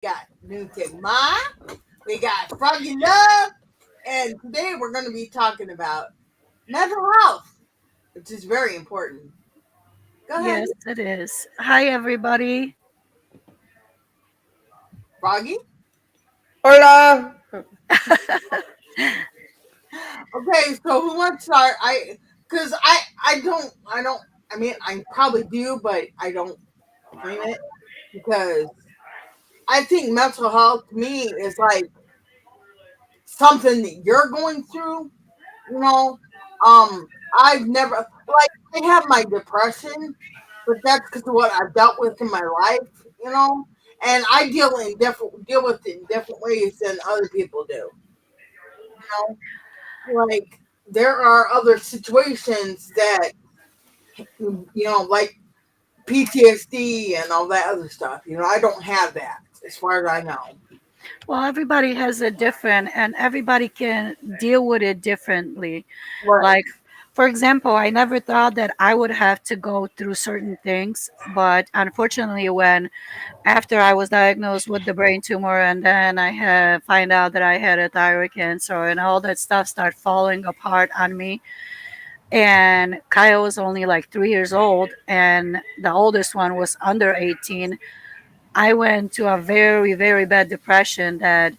got New Kid Ma, we got Froggy Love, and today we're going to be talking about mental health, which is very important. Go ahead, Yes, it is. Hi, everybody. Froggy. Hola. Okay, so who wants to start? Because I mean, I probably do, but I don't claim it because I think mental health to me is like something that you're going through. You know, I've never like I have my depression, but that's because of what I've dealt with in my life. You know, and I deal with it in different ways than other people do. You know, like there are other situations that like PTSD and all that other stuff. You know, I don't have that as far as I know. Well, everybody has a different, and everybody can deal with it differently. Right. Like, for example, I never thought that I would have to go through certain things, but unfortunately, when after I was diagnosed with the brain tumor, and then I had find out that I had a thyroid cancer, and all that stuff started falling apart on me. And Kyle was only like 3 years old, and the oldest one was under 18. I went to a very, very bad depression that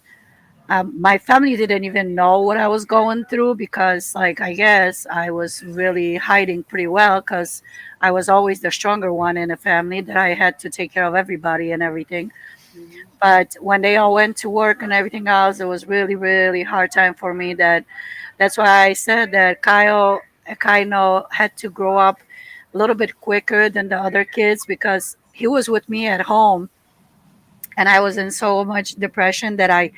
my family didn't even know what I was going through because, like, I guess I was really hiding pretty well because I was always the stronger one in the family that I had to take care of everybody and everything. Mhm. But when they all went to work and everything else, it was really, really hard time for me. That's why I said that Kyle kind of had to grow up a little bit quicker than the other kids because he was with me at home, and I was in so much depression that I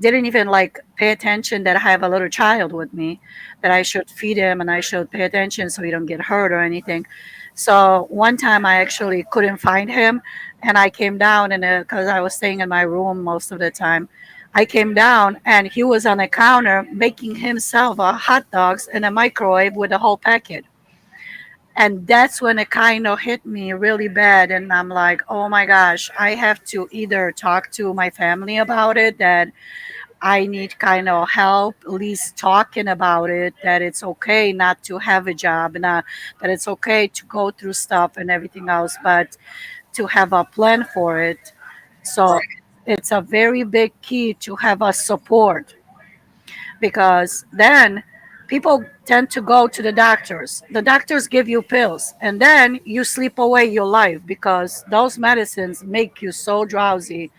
didn't even like pay attention that I have a little child with me, that I should feed him and I should pay attention so he don't get hurt or anything. So one time I actually couldn't find him, and I came down, and because I was staying in my room most of the time, I came down and he was on a counter making himself a hot dogs in a microwave with a whole packet. And that's when it kind of hit me really bad, and I'm like, oh my gosh, I have to either talk to my family about it, that I need kind of help, at least talking about it, that it's okay not to have a job, and that it's okay to go through stuff and everything else, but to have a plan for it. So Right. it's a very big key to have a support, because then people tend to go to the doctors. The doctors give you pills, and then you sleep away your life because those medicines make you so drowsy,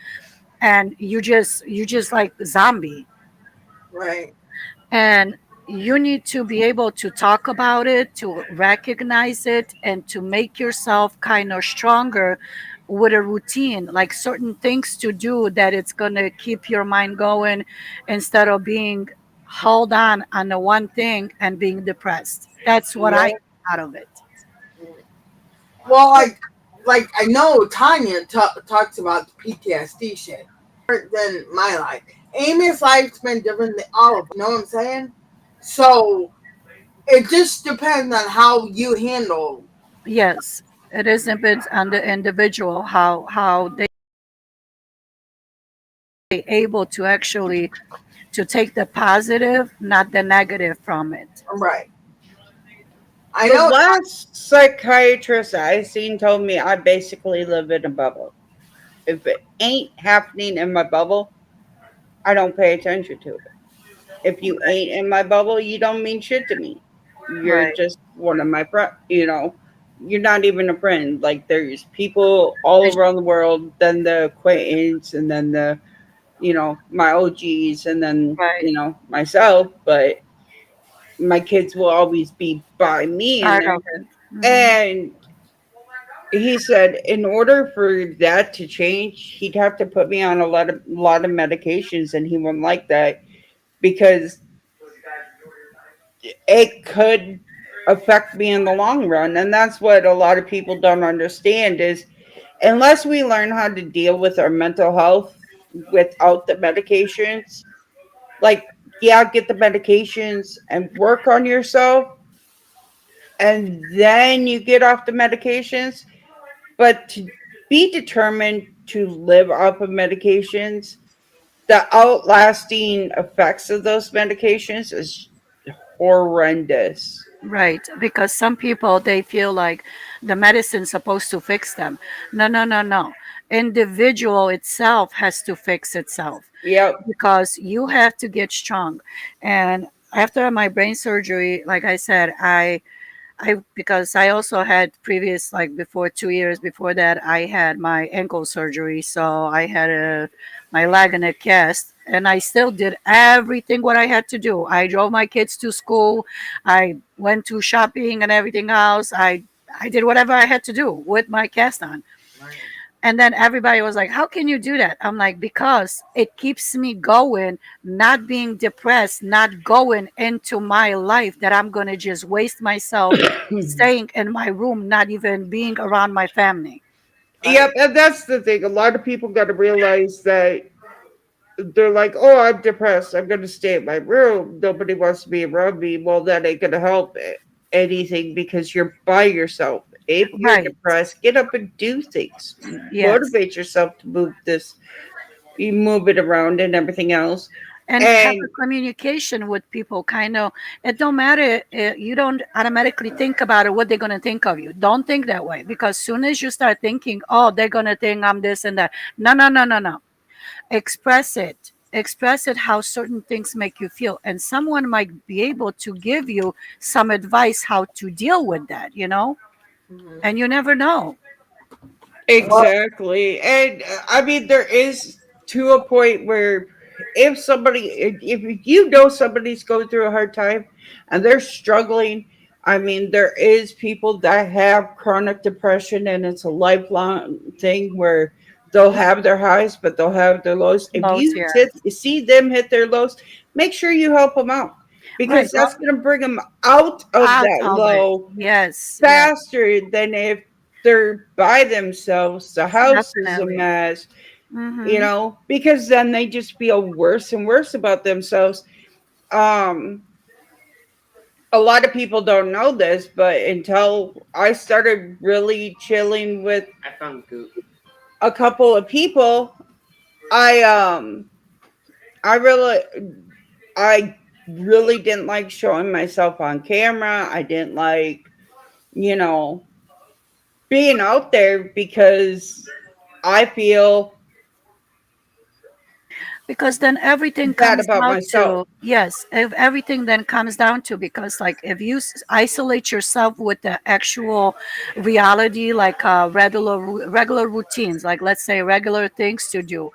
and you just like zombie. Right. And you need to be able to talk about it, to recognize it, and to make yourself kind of stronger with a routine, like certain things to do that it's going to keep your mind going instead of being held on the one thing and being depressed. That's what I Yep. got out of it. Well, like I know Tanya talks about the PTSD shit than my life. Amy's life's been different than all of us. You know what I'm saying? So it just depends on how you handle. Yes, it is depends on the individual how they able to actually to take the positive, not the negative from it. Right. I The know. last psychiatrist I seen told me I basically live in a bubble. If it ain't happening in my bubble, I don't pay attention to it. If you ain't in my bubble, you don't mean shit to me. You're Right. just one of my friends. You're not even a friend. Like there's people all around the world, then the acquaintance, and then my OGs, and then Right. myself. But my kids will always be by me in Part there. of it. Hmm. And he said in order for that to change, he'd have to put me on a lot of medications, and he wouldn't like that because it could affect me in the long run. And that's what a lot of people don't understand is unless we learn how to deal with our mental health without the medications, like, yeah, get the medications and work on yourself, and then you get off the medications. But to be determined to live off of medications, the outlasting effects of those medications is horrendous. Right, because some people they feel like the medicine's supposed to fix them. No, no, no, no. Individual itself has to fix itself Yep. because you have to get strong. And after my brain surgery, like I said, I because I also had previous like before 2 years before that I had my ankle surgery, so I had my leg in a cast, and I still did everything what I had to do. I drove my kids to school, I went to shopping and everything else. I did whatever I had to do with my cast on. Right. And then everybody was like, "How can you do that?" I'm like, "Because it keeps me going, not being depressed, not going into my life that I'm going to just waste myself staying in my room, not even being around my family." Yep, Right. and that's the thing. A lot of people got to realize that they're like, "Oh, I'm depressed. I'm going to stay in my room. Nobody wants to be around me." Well, that ain't going to help anything because you're by yourself. If you're Right. depressed, get up and do things. Yes. Motivate yourself to move this. You move it around and everything else. And have a And communication with people, kind of. It don't matter, you don't automatically think about it what they're going to think of you. Don't think that way, because soon as you start thinking, oh, they're going to think I'm this and that. No, no, no, no, no. Express it how certain things make you feel, and someone might be able to give you some advice how to deal with that, Hmm. and you never know. Well, exactly. And I mean, there is to a point where if somebody, if you know somebody's going through a hard time and they're struggling, I mean, there is people that have chronic depression and it's a lifelong thing where they'll have their highs, but they'll have their lows. If Most, you yeah. see them hit their lows, make sure you help them out Right. because that's going to bring them out of Out that of it. low Yes, yes. faster than if they're by themselves. The house is a Definitely. mess, Mm-hmm. because then they just feel worse and worse about themselves. Um, a lot of people don't know this, but until I started really chilling with a couple of people, I I really I really didn't like showing myself on camera. I didn't like, you know, being out there because I feel Because then everything bad comes about down myself. to, yes, if everything then comes down to, because like if you isolate yourself with the actual reality, like regular routines, like let's say regular things to do,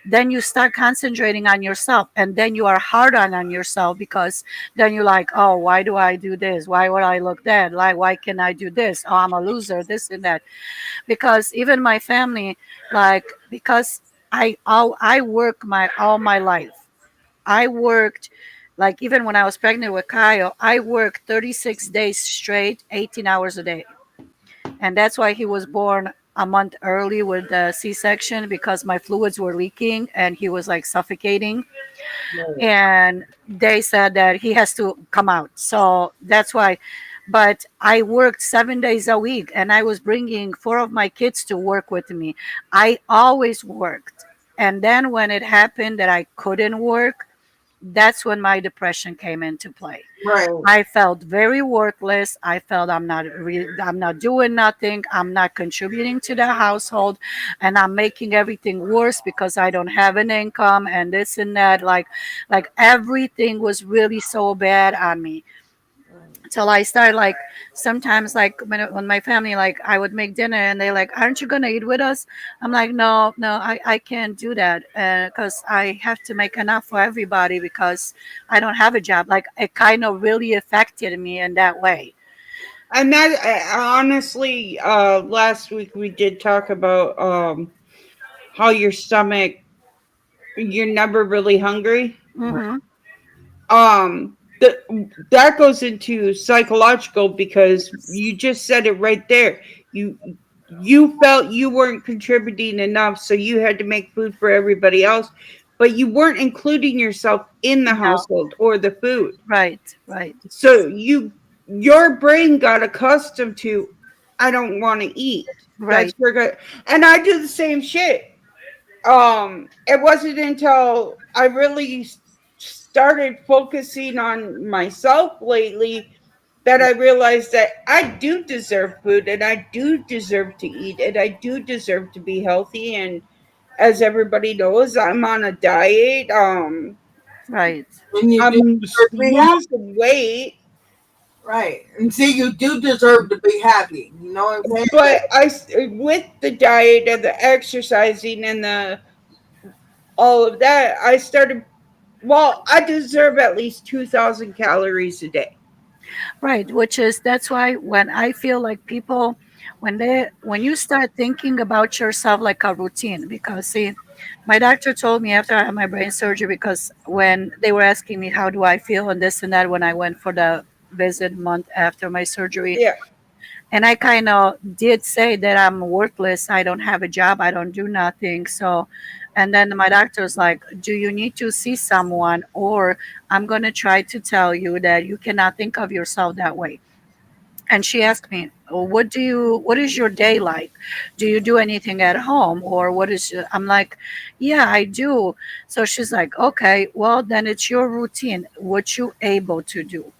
then you start concentrating on yourself, and then you are hard on yourself, because then you're like, oh, why do I do this, why would I look that, like why can I do this, oh, I'm a loser, this and that. Because even my family, like, because I work my all my life. I worked, like, even when I was pregnant with Kyle, I worked 36 days straight, 18 hours a day. And that's why he was born a month early with the C-section, because my fluids were leaking and he was like suffocating, right. and they said that he has to come out. So that's why. But I worked 7 days a week, and I was bringing four of my kids to work with me. I always worked. And then when it happened that I couldn't work, that's when my depression came into play. Right. I felt very worthless. I felt I'm not doing nothing. I'm not contributing to the household, and I'm making everything worse because I don't have an income and this and that. Like everything was really so bad on me, Right. till I started, like, sometimes, like, when my family, like, I would make dinner and they like, aren't you gonna eat with us? I'm like, no, no, I can't do that, because I have to make enough for everybody, because I don't have a job. Like, it kind of really affected me in that way. And that honestly, last week we did talk about how your stomach, you're never really hungry. Mm-hmm. That goes into psychological because you just said it right there. You you felt you weren't contributing enough, so you had to make food for everybody else, but you weren't including yourself in the No. household or the food. Right, right, So your brain got accustomed to, I don't want to eat. That's right. where good. And I do the same shit. It wasn't until I really started focusing on myself lately that I realized that I do deserve food and I do deserve to eat and I do deserve to be healthy. And as everybody knows, I'm on a diet. Right. And you do I'm deserve to be happy. losing weight, Right. And see, you do deserve to be happy. You know what I'm saying? but with the diet and the exercising and the all of that, I started. Well, I deserve at least 2,000 calories a day. Right, which is that's why when I feel like people when you start thinking about yourself like a routine, because see, my doctor told me after I had my brain surgery, because when they were asking me how do I feel and this and that when I went for the visit month after my surgery, Yeah, and I kind of did say that I'm worthless, I don't have a job, I don't do nothing. So, and then my doctor was like, do you need to see someone, or I'm going to try to tell you that you cannot think of yourself that way. And she asked me, "Well, what is your day like? Do you do anything at home, or what is I'm like, yeah, I do." So she's like, okay, well then it's your routine, what you able to do.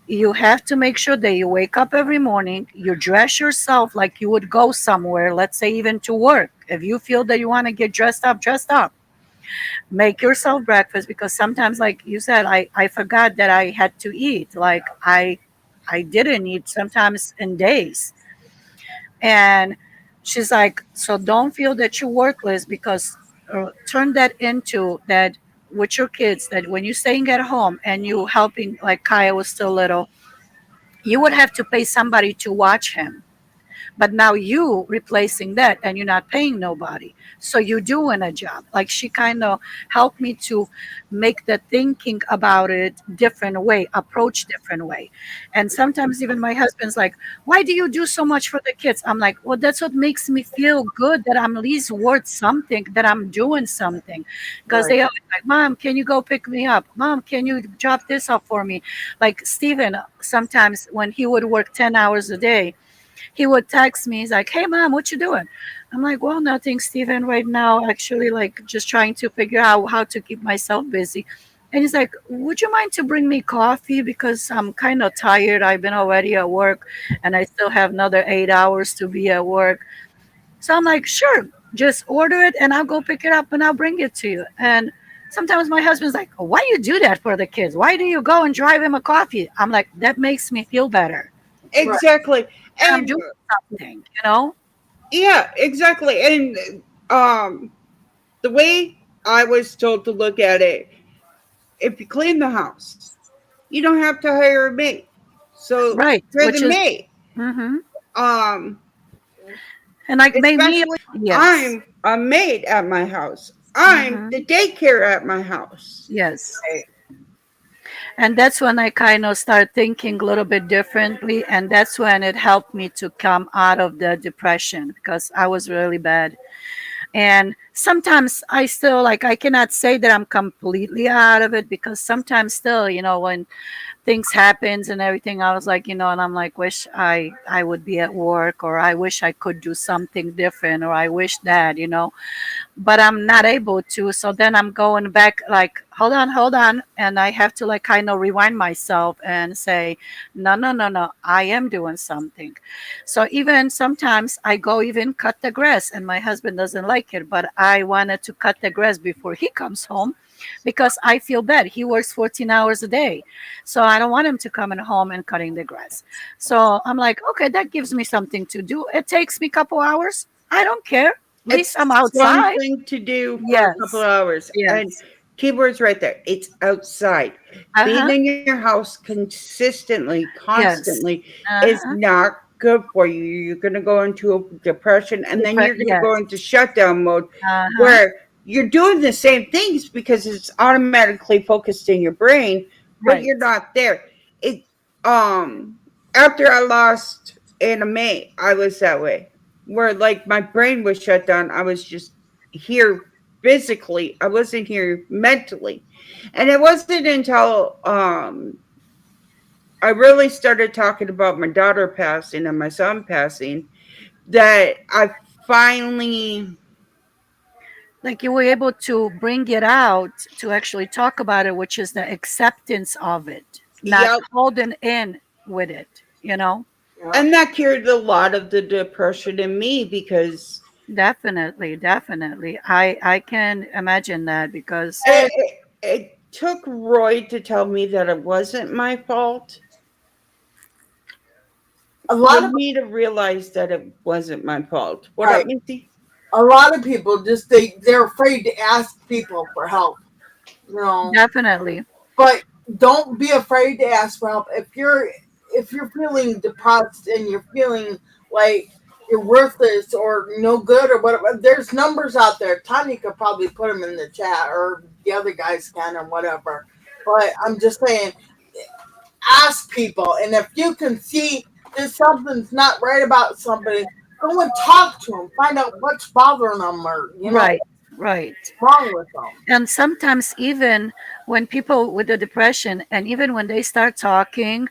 You have to make sure that you wake up every morning, you dress yourself like you would go somewhere, let's say even to work. If you feel that you want to get dressed up, make yourself breakfast, because sometimes, like you said, I forgot that I had to eat. Like I didn't eat sometimes in days. And she's like, so don't feel that you're worthless, because turn that into that with your kids, that when you're staying at home and you helping, like Kaya was still little, you would have to pay somebody to watch him, but now you replacing that and you're not paying nobody, so you're doing a job. Like she kind of helped me to make the thinking about it different way, approach different way. And sometimes even my husband's like, why do you do so much for the kids? I'm like, well, that's what makes me feel good, that I'm at least worth something, that I'm doing something. Because Right. they always like, mom, can you go pick me up? Mom, can you drop this up for me? Like Steven, sometimes when he would work 10 hours a day, he would text me. He's like, "Hey, mom, what you doing?" I'm like, "Well, nothing, Steven. Right now, actually, like just trying to figure out how to keep myself busy." And he's like, "Would you mind to bring me coffee, because I'm kind of tired. I've been already at work, and I still have another 8 hours to be at work." So I'm like, "Sure, just order it, and I'll go pick it up, and I'll bring it to you." And sometimes my husband's like, "Oh, why you do that for the kids? Why do you go and drive him a coffee?" I'm like, "That makes me feel better, Right. exactly. and I'm And doing something, you know." yeah, exactly. And um, the way I was told to look at it, if you clean the house, you don't have to hire a maid. So Right, you're the which is maid. hmm Um, and like made me, especially yes. I'm a maid at my house. I'm hmm the daycare at my house. yes. Right. And that's when I kind of start thinking a little bit differently, and that's when it helped me to come out of the depression, because I was really bad. And sometimes I still, like, I cannot say that I'm completely out of it, because sometimes still, when things happens and everything, I was like, and I'm like, wish I would be at work, or I wish I could do something different, or I wish that, but I'm not able to. So then I'm going back, like, hold on. And I have to, like, kind of rewind myself and say, no, no, no, no, I am doing something. So even sometimes I go even cut the grass, and my husband doesn't like it, but I wanted to cut the grass before he comes home, because I feel bad. He works 14 hours a day. So I don't want him to come in home and cutting the grass. So I'm like, okay, that gives me something to do. It takes me a couple hours. I don't care. At least I'm It's outside. something to do for a couple Yes. of hours. And Yes. keywords right there. It's outside. Being Uh-huh. in your house consistently, Yes. constantly is Uh-huh. not good for you. You're going to go into a depression and then you're going to go Yes. into shutdown mode Uh-huh. where you're doing the same things because it's automatically focused in your brain, but Right. you're not there. It after I lost Anna May, I was that way where like my brain was shut down. I was just here physically. I wasn't here mentally. And it wasn't until I really started talking about my daughter passing and my son passing that I finally like you were able to bring it out to actually talk about it, which is the acceptance of it, not Yep. holding in with it, you know? Yeah. And that cured a lot of the depression in me because Definitely, definitely. I can imagine that because And it took Roy to tell me that it wasn't my fault, a for lot of me to realize that it wasn't my fault. What right, up, Missy? a lot of people just they're afraid to ask people for help. You know, definitely. but don't be afraid to ask for help if you're feeling depressed and you're feeling like you're worthless or no good or whatever. There's numbers out there. Tanya could probably put them in the chat, or the other guys can, or whatever. But I'm just saying, ask people, and if you can see that something's not right about somebody, go and talk to them. Find out what's bothering them, or Right, right. what's wrong with them. And sometimes even when people with the depression and even when they start talking,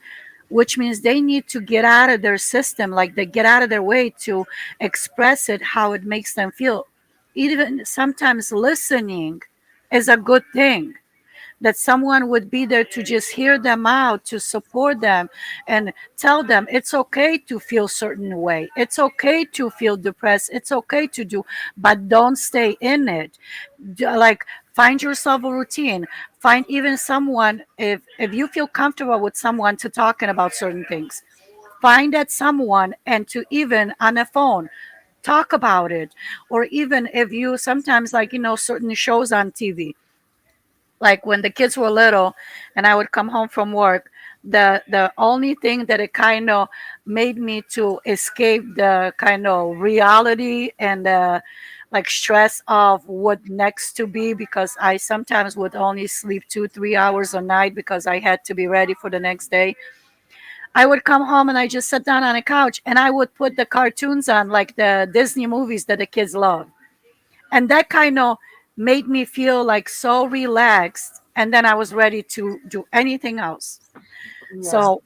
which means they need to get out of their system, like they get out of their way to express it how it makes them feel. Even sometimes listening is a good thing, that someone would be there to just hear them out, to support them and tell them it's okay to feel certain way, it's okay to feel depressed, it's okay to do, but don't stay in it. Like, find yourself a routine, find even someone, if you feel comfortable with someone to talking about certain things, find that someone and to even on a phone talk about it. Or even if you sometimes, like, certain shows on TV, like when the kids were little and I would come home from work, the only thing that it kind of made me to escape the kind of reality and the like stress of what next to be, because I sometimes would only sleep 2 3 hours a night because I had to be ready for the next day. I would come home and I just sat down on a couch and I would put the cartoons on, like the Disney movies that the kids love, and that kind of made me feel like so relaxed, and then I was ready to do anything else. Yeah, So,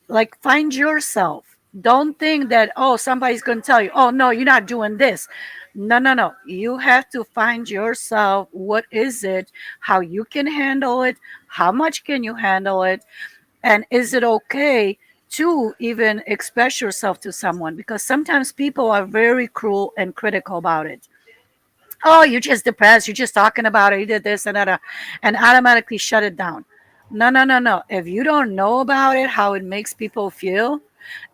like, find yourself. Don't think that, oh, somebody's going to tell you, oh no, you're not doing this. No, no, no, you have to find yourself. What is it, how you can handle it, how much can you handle it, and is it okay to even express yourself to someone, because sometimes people are very cruel and critical about it. Oh, you're just depressed, you're just talking about it, you did this and that, and automatically shut it down. No, no, no, no. If you don't know about it, how it makes people feel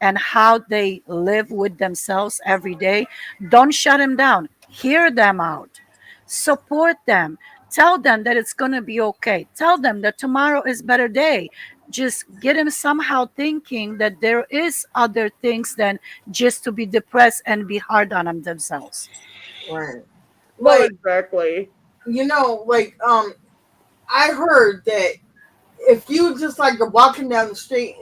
and how they live with themselves every day, don't shut them down. Hear them out. Support them. Tell them that it's going to be okay. Tell them that tomorrow is better day. Just get them somehow thinking that there is other things than just to be depressed and be hard on them themselves. right. Well, Like, exactly. like I heard that if you just like are walking down the street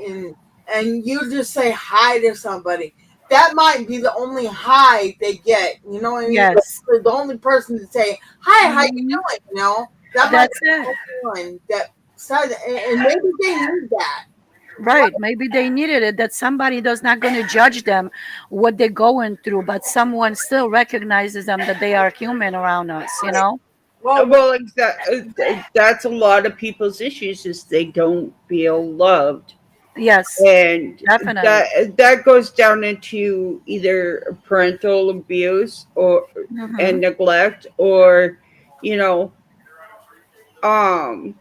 and you just say hi to somebody, that might be the only hi they get. You know what I mean? Yes. They're the only person to say hi, how you Mhm. doing? You know, that might That's be it. the only one that said, and maybe they need that. Right. Maybe they needed it, that somebody does not going to judge them what they're going through, but someone still recognizes them that they are human around us, you Right. know? Well, Well, that's a lot of people's issues is they don't feel loved, Yes, and definitely. that goes down into either parental abuse or Hmm. and neglect, or you know um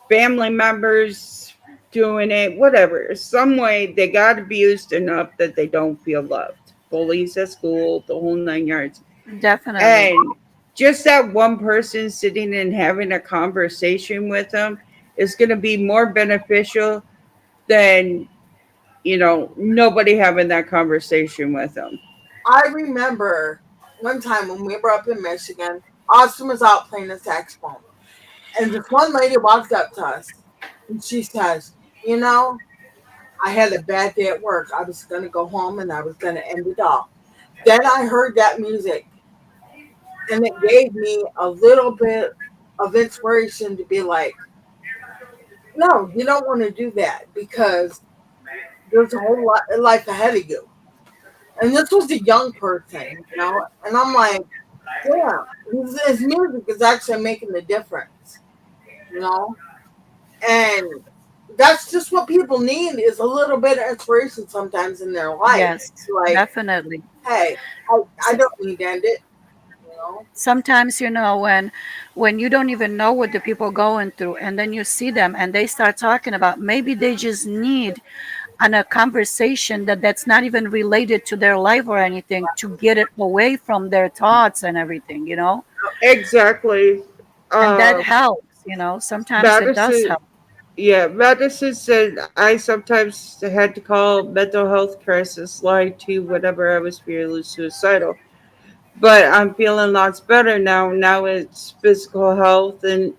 family members doing it, whatever, some way they got abused enough that they don't feel loved, bullies at school, the whole 9 yards. Definitely. And just that one person sitting and having a conversation with them is going to be more beneficial than nobody having that conversation with them. I remember one time when we were up in Michigan, Austin was out playing the saxophone, and this one lady walked up to us, and she says, "You know, I had a bad day at work. I was going to go home and I was going to end it all. Then I heard that music, and it gave me a little bit of inspiration to be like, no, you don't want to do that because there's a whole lot of life ahead of you." And this was a young person, you know, and I'm like, Yeah, his music is actually making the difference, you know, and that's just what people need is a little bit of inspiration sometimes in their life. Yes, Like, definitely. hey, I don't need to end it, you know. Sometimes, when you don't even know what the people are going through, and then you see them and they start talking about, maybe they just need on a conversation that's not even related to their life or anything, to get it away from their thoughts and everything. Exactly. And that Uh, helps. Sometimes it does Madison, help. yeah, Madison said I sometimes had to call mental health crisis line too whenever I was feeling suicidal. But I'm feeling lots better now. Now it's physical health, and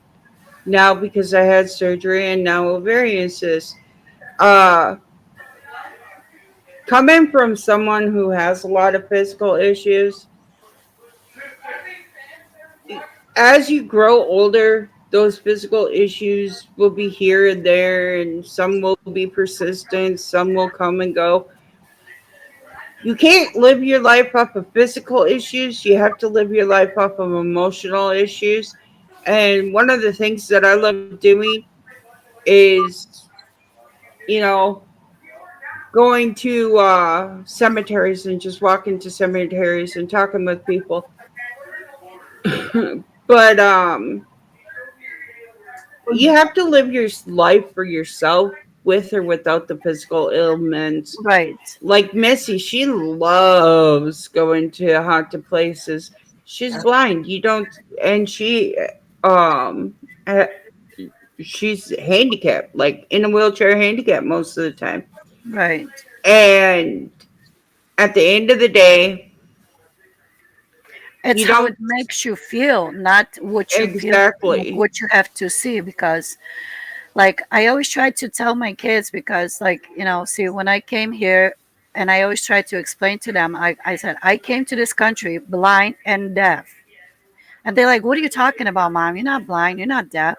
now because I had surgery and now ovarian cysts. Uh, Coming from someone who has a lot of physical issues, as you grow older, those physical issues will be here and there, and some will be persistent, some will come and go. You can't live your life off of physical issues, you have to live your life off of emotional issues. And one of the things that I love doing is, you know, going to cemeteries and just walking to cemeteries and talking with people. But you have to live your life for yourself with or without the physical ailments. Right. Like Missy, she loves going to haunted places. She's blind. You don't, and um, uh, she's handicapped, like in a wheelchair handicap most of the time. Right. And at the end of the day, It's you how don't it makes you feel, not what you feel, exactly. what you have to see. Because, like, I always try to tell my kids, because, like, see, when I came here, and I always try to explain to them, I said, I came to this country blind and deaf. And they're like, what are you talking about, mom? You're not blind, you're not deaf.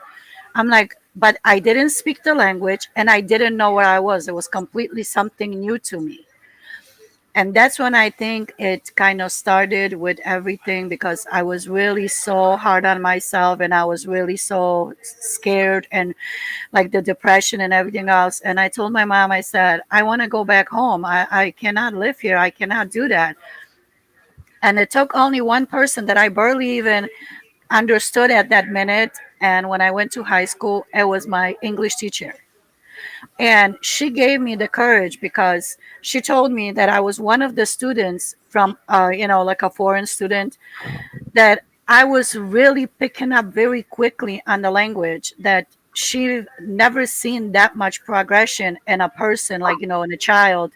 I'm like, but I didn't speak the language and I didn't know where I was. It was completely something new to me. And that's when I think it kind of started with everything, because I was really so hard on myself and I was really so scared, and like the depression and everything else. And I told my mom, I said, I want to go back home. I cannot live here. I cannot do that. And it took only one person that I barely even understood at that minute. And when I went to high school, it was my English teacher. And she gave me the courage, because she told me that I was one of the students from, like a foreign student, that I was really picking up very quickly on the language, that she never seen that much progression in a person, like, in a child,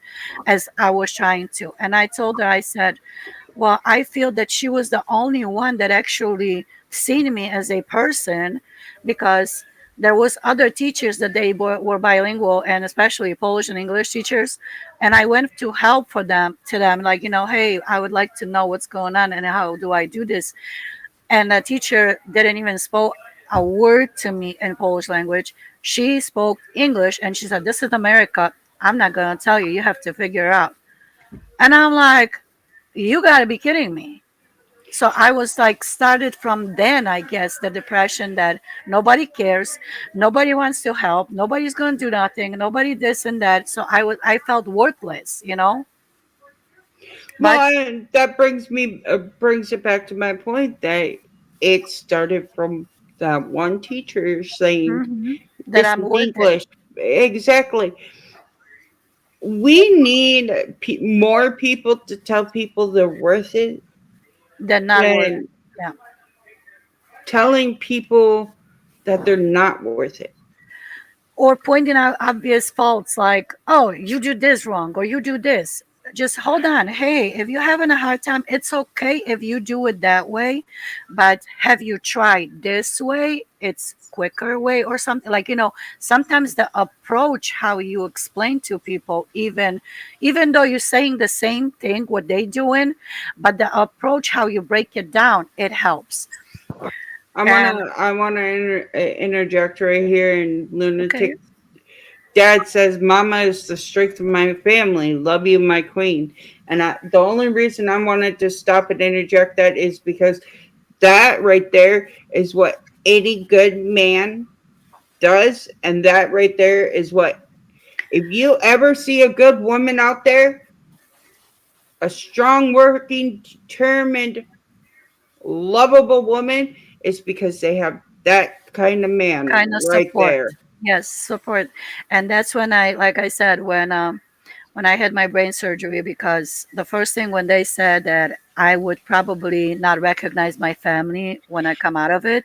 as I was trying to. And I told her, I said, well, I feel that she was the only one that actually seen me as a person, because there was other teachers that they were bilingual, and especially Polish and English teachers. And I went to help for them to them, like, hey, I would like to know what's going on and how do I do this. And the teacher didn't even spoke a word to me in Polish language. She spoke English and she said, this is America. I'm not going to tell you. You have to figure it out. And I'm like, you got to be kidding me. So I was like, started from then, I guess, the depression, that nobody cares, nobody wants to help, nobody's going to do nothing, nobody this and that. So I felt worthless. Well, But that brings it back to my point that it started from that one teacher saying mhm, that this I'm is worth it. English. Exactly. We need more people to tell people they're worth it They're not worth it. than Yeah. telling people that they're not worth it. Or pointing out obvious faults, like, oh, you do this wrong, or you do this. Just hold on. Hey, if you're having a hard time, it's okay if you do it that way, but have you tried this way? It's quicker way, or something, like, sometimes the approach, how you explain to people, even though you're saying the same thing what they doing, but the approach, how you break it down, it helps. I And wanna interject right here, and okay. lunatic. dad says, "Mama is the strength of my family. Love you, my queen." And the only reason I wanted to stop and interject that is because that right there is what any good man does, and that right there is what, if you ever see a good woman out there, a strong, working, determined, lovable woman, it's because they have that kind of man Kind of right support. there. Yes, support. And that's when I, like I said, when I had my brain surgery, because the first thing when they said that I would probably not recognize my family when I come out of it,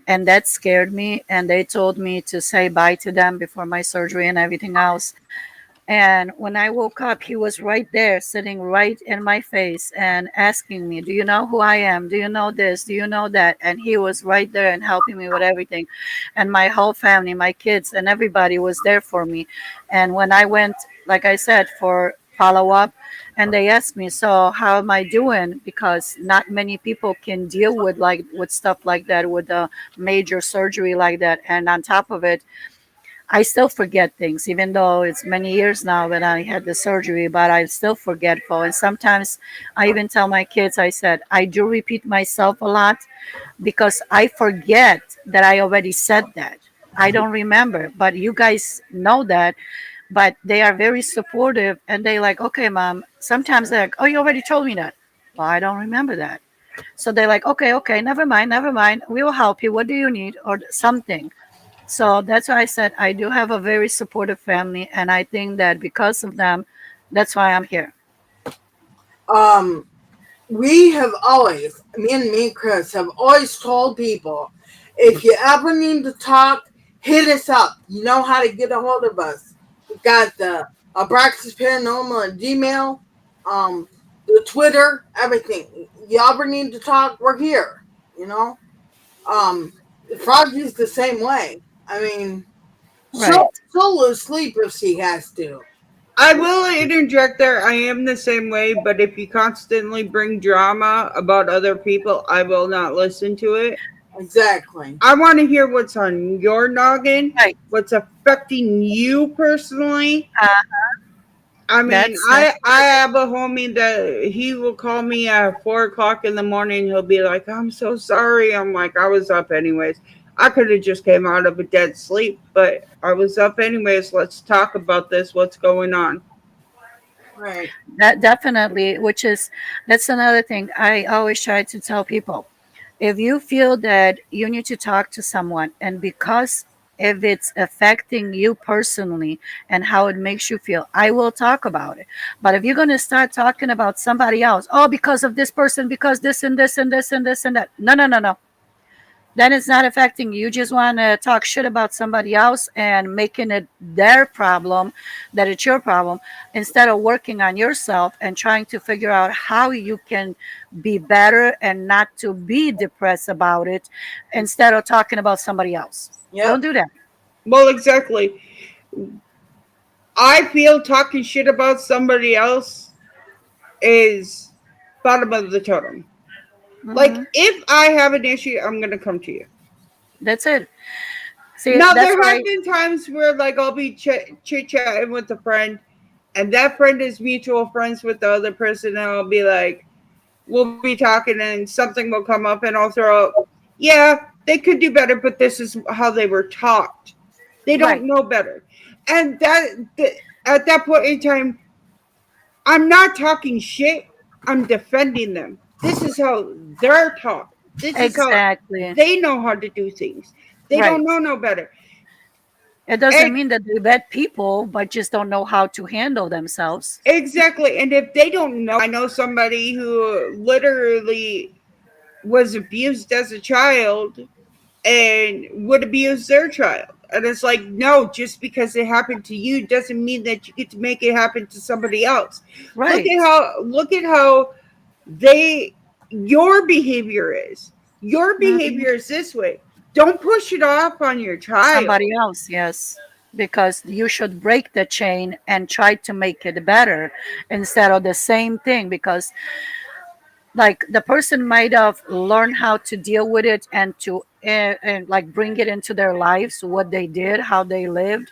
and that scared me. And they told me to say bye to them before my surgery and everything else. And when I woke up, he was right there, sitting right in my face and asking me, "Do you know who I am? Do you know this? Do you know that?" And he was right there and helping me with everything. And my whole family, my kids, and everybody was there for me. And when I went, like I said, for follow up, and they asked me, "So how am I doing?" Because not many people can deal with with stuff like that, with a major surgery like that. And on top of it, I still forget things, even though it's many years now that I had the surgery, but I'm still forgetful. And sometimes I even tell my kids, I said, I do repeat myself a lot because I forget that I already said that. I don't remember, but you guys know that. But they are very supportive and they like, okay, mom. Sometimes they're like, oh, you already told me that. Well, I don't remember that. So they're like, okay, okay, never mind, never mind. We will help you. What do you need? Or something. So that's why I said I do have a very supportive family, and I think that because of them, that's why I'm here. Um, we have always, me and Chris have always told people, if you ever need to talk, hit us up. You know how to get a hold of us. We got the Abraxas Paranormal and Gmail, the Twitter, everything. You ever need to talk, we're here. You know, Froggy's the same way. I mean, Right. she'll lose sleep if she has to. I will interject there. I am the same way, but if you constantly bring drama about other people, I will not listen to it. Exactly. I want to hear what's on your noggin, Right. what's affecting you personally. Uh, I mean, that's I another thing. have a homie that he will call me at 4 o'clock in the morning. He'll be like, "I'm so sorry." I'm like, "I was up anyways. I could have just came out of a dead sleep, but I was up anyways. Let's talk about this. What's going on?" Right. That definitely, which is that's another thing I always try to tell people. If you feel that you need to talk to someone, and because if it's affecting you personally and how it makes you feel, I will talk about it. But if you're going to start talking about somebody else, oh, because of this person, because this and this and this and this and that, no, no, no, no, then it's not affecting you. You just want to talk shit about somebody else and making it their problem, that it's your problem, instead of working on yourself and trying to figure out how you can be better and not to be depressed about it instead of talking about somebody else. Don't Yep. do that. Well, exactly. I feel talking shit about somebody else is bottom of the totem. Hmm. Like, if I have an issue, I'm going to come to you. That's it. See, Now, that's there why. have been times where, like, I'll be chit chatting with a friend, and that friend is mutual friends with the other person, and I'll be like, we'll be talking, and something will come up, and I'll throw out, yeah, they could do better, but this is how they were taught. They Right. don't know better. And at that point in time, I'm not talking shit. I'm defending them. This is how they're taught. This is how Exactly. they know how to do things. They don't Right. know no better. It doesn't And mean that they're bad people, but just don't know how to handle themselves. exactly. And if they don't know, I know somebody who literally was abused as a child and would abuse their child. And it's like, no, just because it happened to you doesn't mean that you get to make it happen to somebody else. Right. Look at how they your behavior is. Your Mhm. behavior is this way. Don't push it off on your Somebody child. else, yes. Because you should break the chain and try to make it better instead of the same thing. Because, like, the person might have learned how to deal with it and to and like bring it into their lives, what they did, how they lived.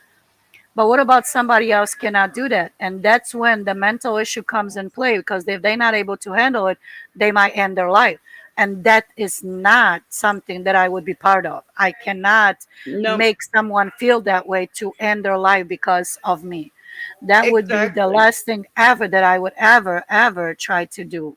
But what about somebody else cannot do that? And that's when the mental issue comes in play, because if they're not able to handle it, they might end their life. And that is not something that I would be part of. I cannot No, make someone feel that way to end their life because of me. That would be the exactly. last thing ever that I would ever try to do.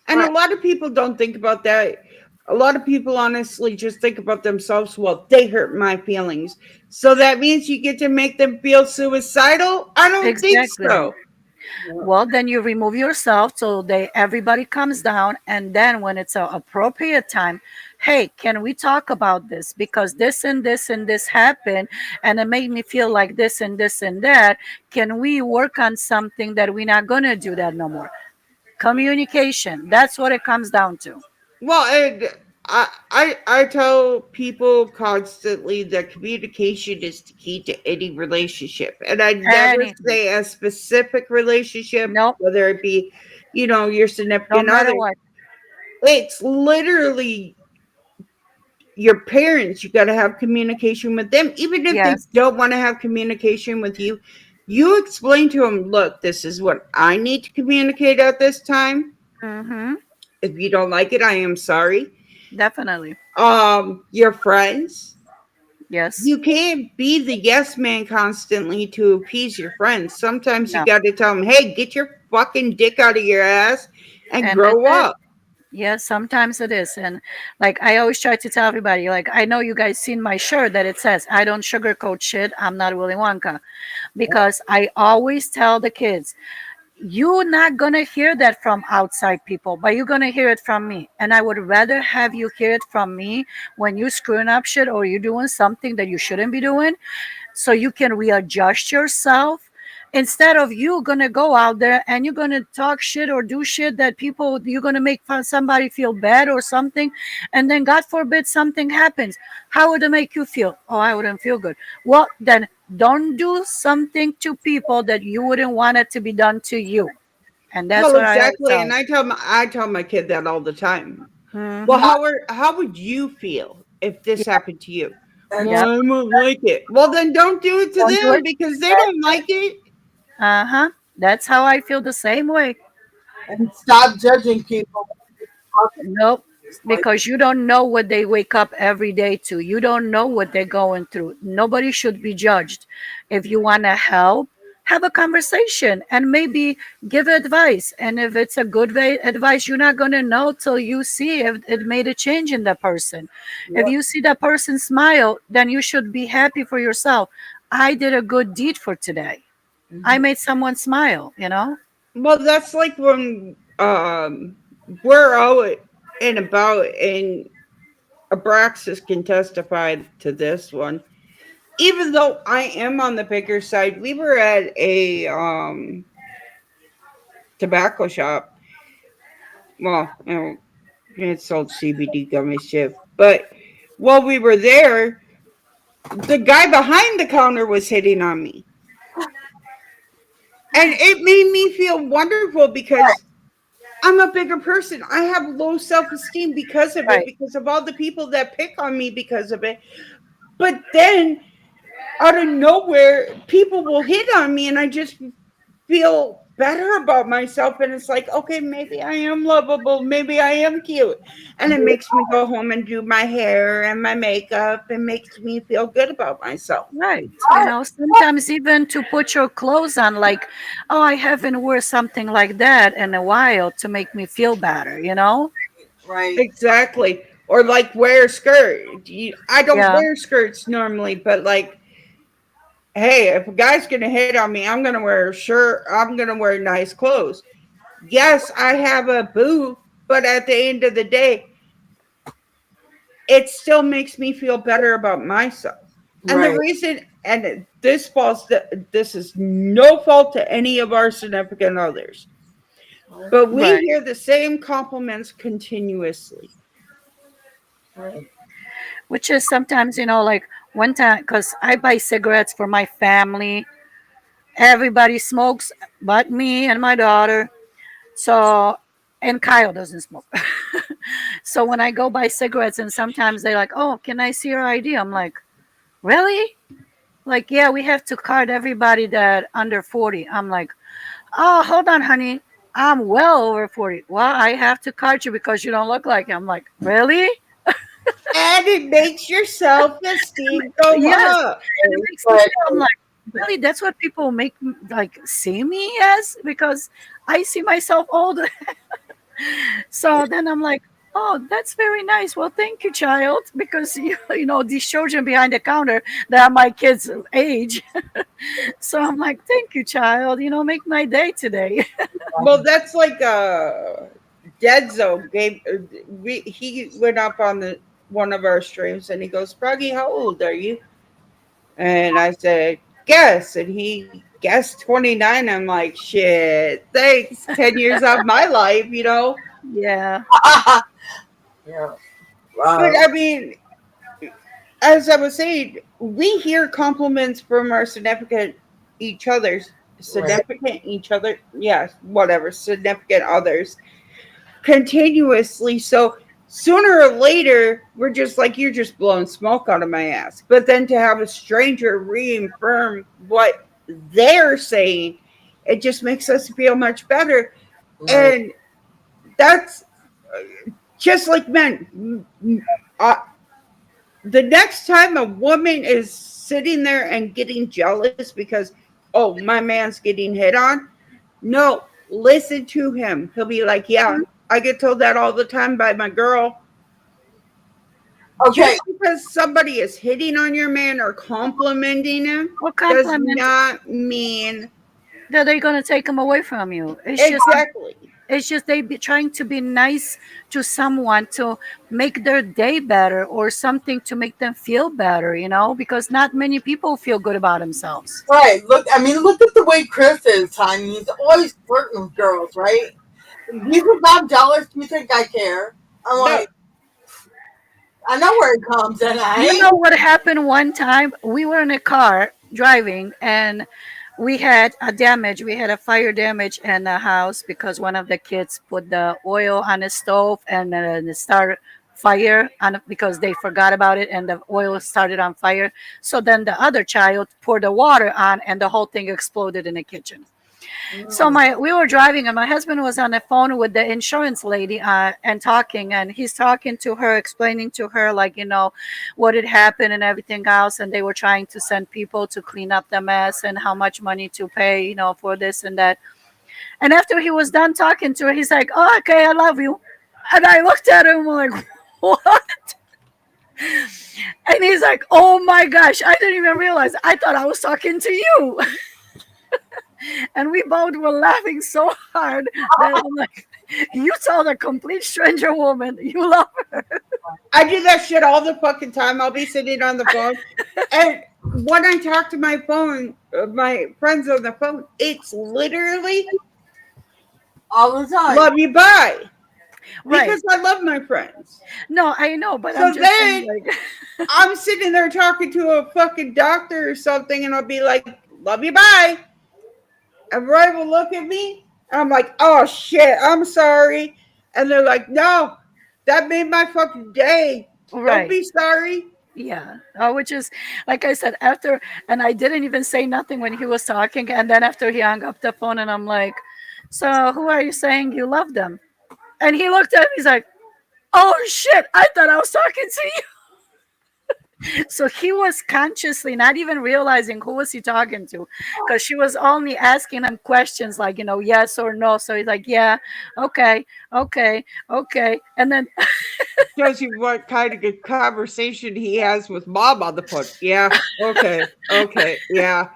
And a right. lot of people don't think about that. A lot of people honestly just think about themselves. Well, they hurt my feelings. So that means you get to make them feel suicidal? I don't think Exactly. so. Yeah. Well, then you remove yourself so they everybody comes down, and then when it's a appropriate time, hey, can we talk about this? Because this and this and this happened, and it made me feel like this and this and that. Can we work on something that we're not gonna do that no more? Communication. That's what it comes down to. Well, and I tell people constantly that communication is the key to any relationship. And I never Anything. say a specific relationship, Nope. whether it be, your No significant matter other. what. It's literally your parents. You got to have communication with them. Even if they Yes. don't want to have communication with you, you explain to them, look, this is what I need to communicate at this time. Mm-hmm. If you don't like it, I am sorry. Definitely. Your friends, Yes. you can't be the yes man constantly to appease your friends. Sometimes you No. got to tell them, hey, get your fucking dick out of your ass and And that's grow it. up. Yes, sometimes it is. And like I always try to tell everybody, like I know you guys seen my shirt that it says, I don't sugarcoat shit. I'm not Willy Wonka. Because I always tell the kids, you're not gonna hear that from outside people, but you're gonna hear it from me. And I would rather have you hear it from me when you're screwing up shit or you're doing something that you shouldn't be doing, so you can readjust yourself, instead of you gonna go out there and you're gonna talk shit or do shit that people, you're gonna make fun somebody feel bad or something, and then god forbid something happens. How would it make you feel? Oh, I wouldn't feel good. Well, then don't do something to people that you wouldn't want it to be done to you. And that's Well, what I always exactly. And tell. I tell my kid that all the time. Well, Mm-hmm. how would you feel if this Yeah. happened to you? And Well, Yep. I won't like it. Well, then don't do it to Don't do them it. because they don't like it. Uh-huh. That's how I feel, the same way. stop judging people. Nope, Like, because you don't know what they wake up every day to. You don't know what they're going through. Nobody should be judged. If you want to help, have a conversation and maybe give advice. And if it's a good advice, you're not going to know till you see if it made a change in that person. If yep. you see that person smile, then you should be happy for yourself. I did a good deed for today. I Mhm. made someone smile, you know? Well, that's like when we're out and about, and Abraxas can testify to this one. Even though I am on the bigger side, we were at a tobacco shop. Well, it sold CBD gummies too. But while we were there, the guy behind the counter was hitting on me. And it made me feel wonderful because I'm a bigger person. I have low self esteem because of it, Right, because of all the people that pick on me because of it. But then out of nowhere, people will hit on me, and I just feel better about myself. And it's like, okay, maybe I am lovable. Maybe I am cute. And it makes me go home and do my hair and my makeup and makes me feel good about myself. right. You know, sometimes even to put your clothes on, like, oh, I haven't worn something like that in a while to make me feel better, you know? Right. Exactly. Or like wear a skirt. I don't Yeah, wear skirts normally, but like, hey, if a guy's gonna hit on me, I'm gonna wear a shirt. I'm gonna wear nice clothes. Yes, I have a booth, but at the end of the day, it still makes me feel better about myself. And the Right. reason, and this is no fault to any of our significant others, but we right. hear the same compliments continuously. Right. Which is sometimes, you know, like one time, because I buy cigarettes for my family. Everybody smokes but me and my daughter. So, and Kyle doesn't smoke. So when I go buy cigarettes, and sometimes they're like, oh, can I see your ID? I'm like, really? like, yeah, we have to card everybody that under 40. I'm like, oh, hold on, honey. I'm well over 40. Well, I have to card you because you don't look like it. I'm like, really? And it makes your self esteem go Yes. up. And it makes me But feel, I'm like, really? That's what people make like see me as? Because I see myself old. So then I'm like, oh, that's very nice. Well, thank you, child, because you know these children behind the counter that are my kids' age. So I'm like, thank you, child. You know, make my day today. Well, that's like Dedzo gave. He went up on the one of our streams and he goes, "Froggy, how old are you?" And I said, "Guess," and he guessed 29. I'm like, "Shit, thanks. 10 years of my life, you know." Yeah. yeah, But wow, I mean, as I was saying, we hear compliments from our right, significant each other, yes, whatever, significant others continuously. So sooner or later, we're just like, you're just blowing smoke out of my ass. But then to have a stranger reaffirm what they're saying, it just makes us feel much better. right, And that's just like men. Uh, the next time a woman is sitting there and getting jealous because, oh, my man's getting hit on, no, listen to him. He'll be like, yeah, I get told that all the time by my girl. okay, Just because somebody is hitting on your man or complimenting him What does compliment not mean that they're gonna take them away from you? exactly. It's just they be trying to be nice to someone to make their day better or something to make them feel better, you know, because not many people feel good about themselves. right. Look, I mean, look at the way Chris is, honey. He's always flirting with girls, right? You think I'm jealous? You think I care? I'm No, like, I know where it comes, and I You ain't. know what happened one time? We were in a car driving and we had a damage. We had a fire damage in the house because one of the kids put the oil on the stove and it started fire on because they forgot about it and the oil started on fire. So then the other child poured the water on and the whole thing exploded in the kitchen. So Mm, my we were driving and my husband was on the phone with the insurance lady and talking and he's talking to her, explaining to her like what had happened and everything else, and they were trying to send people to clean up the mess and how much money to pay for this and that. And after he was done talking to her, he's like, "Oh, okay, I love you." And I looked at him like, "What?" And he's like, "Oh my gosh, I didn't even realize. I thought I was talking to you." And we both were laughing so hard that I'm like, you told a complete stranger woman you love her. I do that shit all the fucking time. I'll be sitting on the phone, and when I talk to my friends on the phone, it's literally all the time. love you, bye, Right. because I love my friends. No, I know, but I'm So just saying, then like, I'm sitting there talking to a fucking doctor or something, and I'll be like, love you, bye. And Roy will look at me. And I'm like, oh shit, I'm sorry. And they're like, no, that made my fucking day. Don't right. be sorry. Yeah. Which is, like I said, after, and I didn't even say nothing when he was talking. And then after he hung up the phone, and I'm like, so who are you saying you love them? And he looked at me, he's like, oh shit, I thought I was talking to you. So he was consciously not even realizing who was he talking to, because she was only asking him questions like yes or no. So he's like, yeah, okay, okay, okay. And then Shows you what kind of good conversation he has with mom on the phone. Yeah, okay, okay, yeah,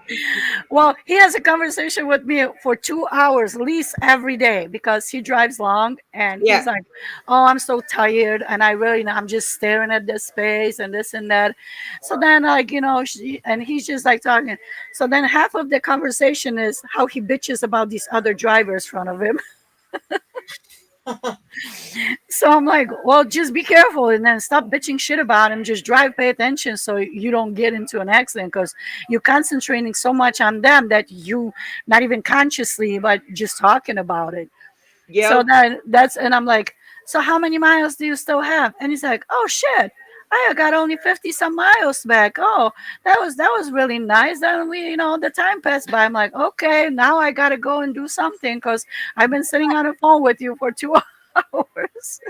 well, he has a conversation with me for 2 hours at least every day because he drives long, and yeah. he's like, oh, I'm so tired and I really I'm just staring at this space and this and that. So then like and he's just like talking. So then half of the conversation is how he bitches about these other drivers in front of him. So I'm like, well, just be careful and then stop bitching shit about him. Just drive, pay attention so you don't get into an accident because you're concentrating so much on them that you not even consciously, but just talking about it. So Yep. that's, and I'm like, so how many miles do you still have? And he's like, oh shit, I got only 50 some miles back. Oh, that was really nice. Then the time passed by. I'm like, okay, now I gotta go and do something because I've been sitting on the phone with you for 2 hours.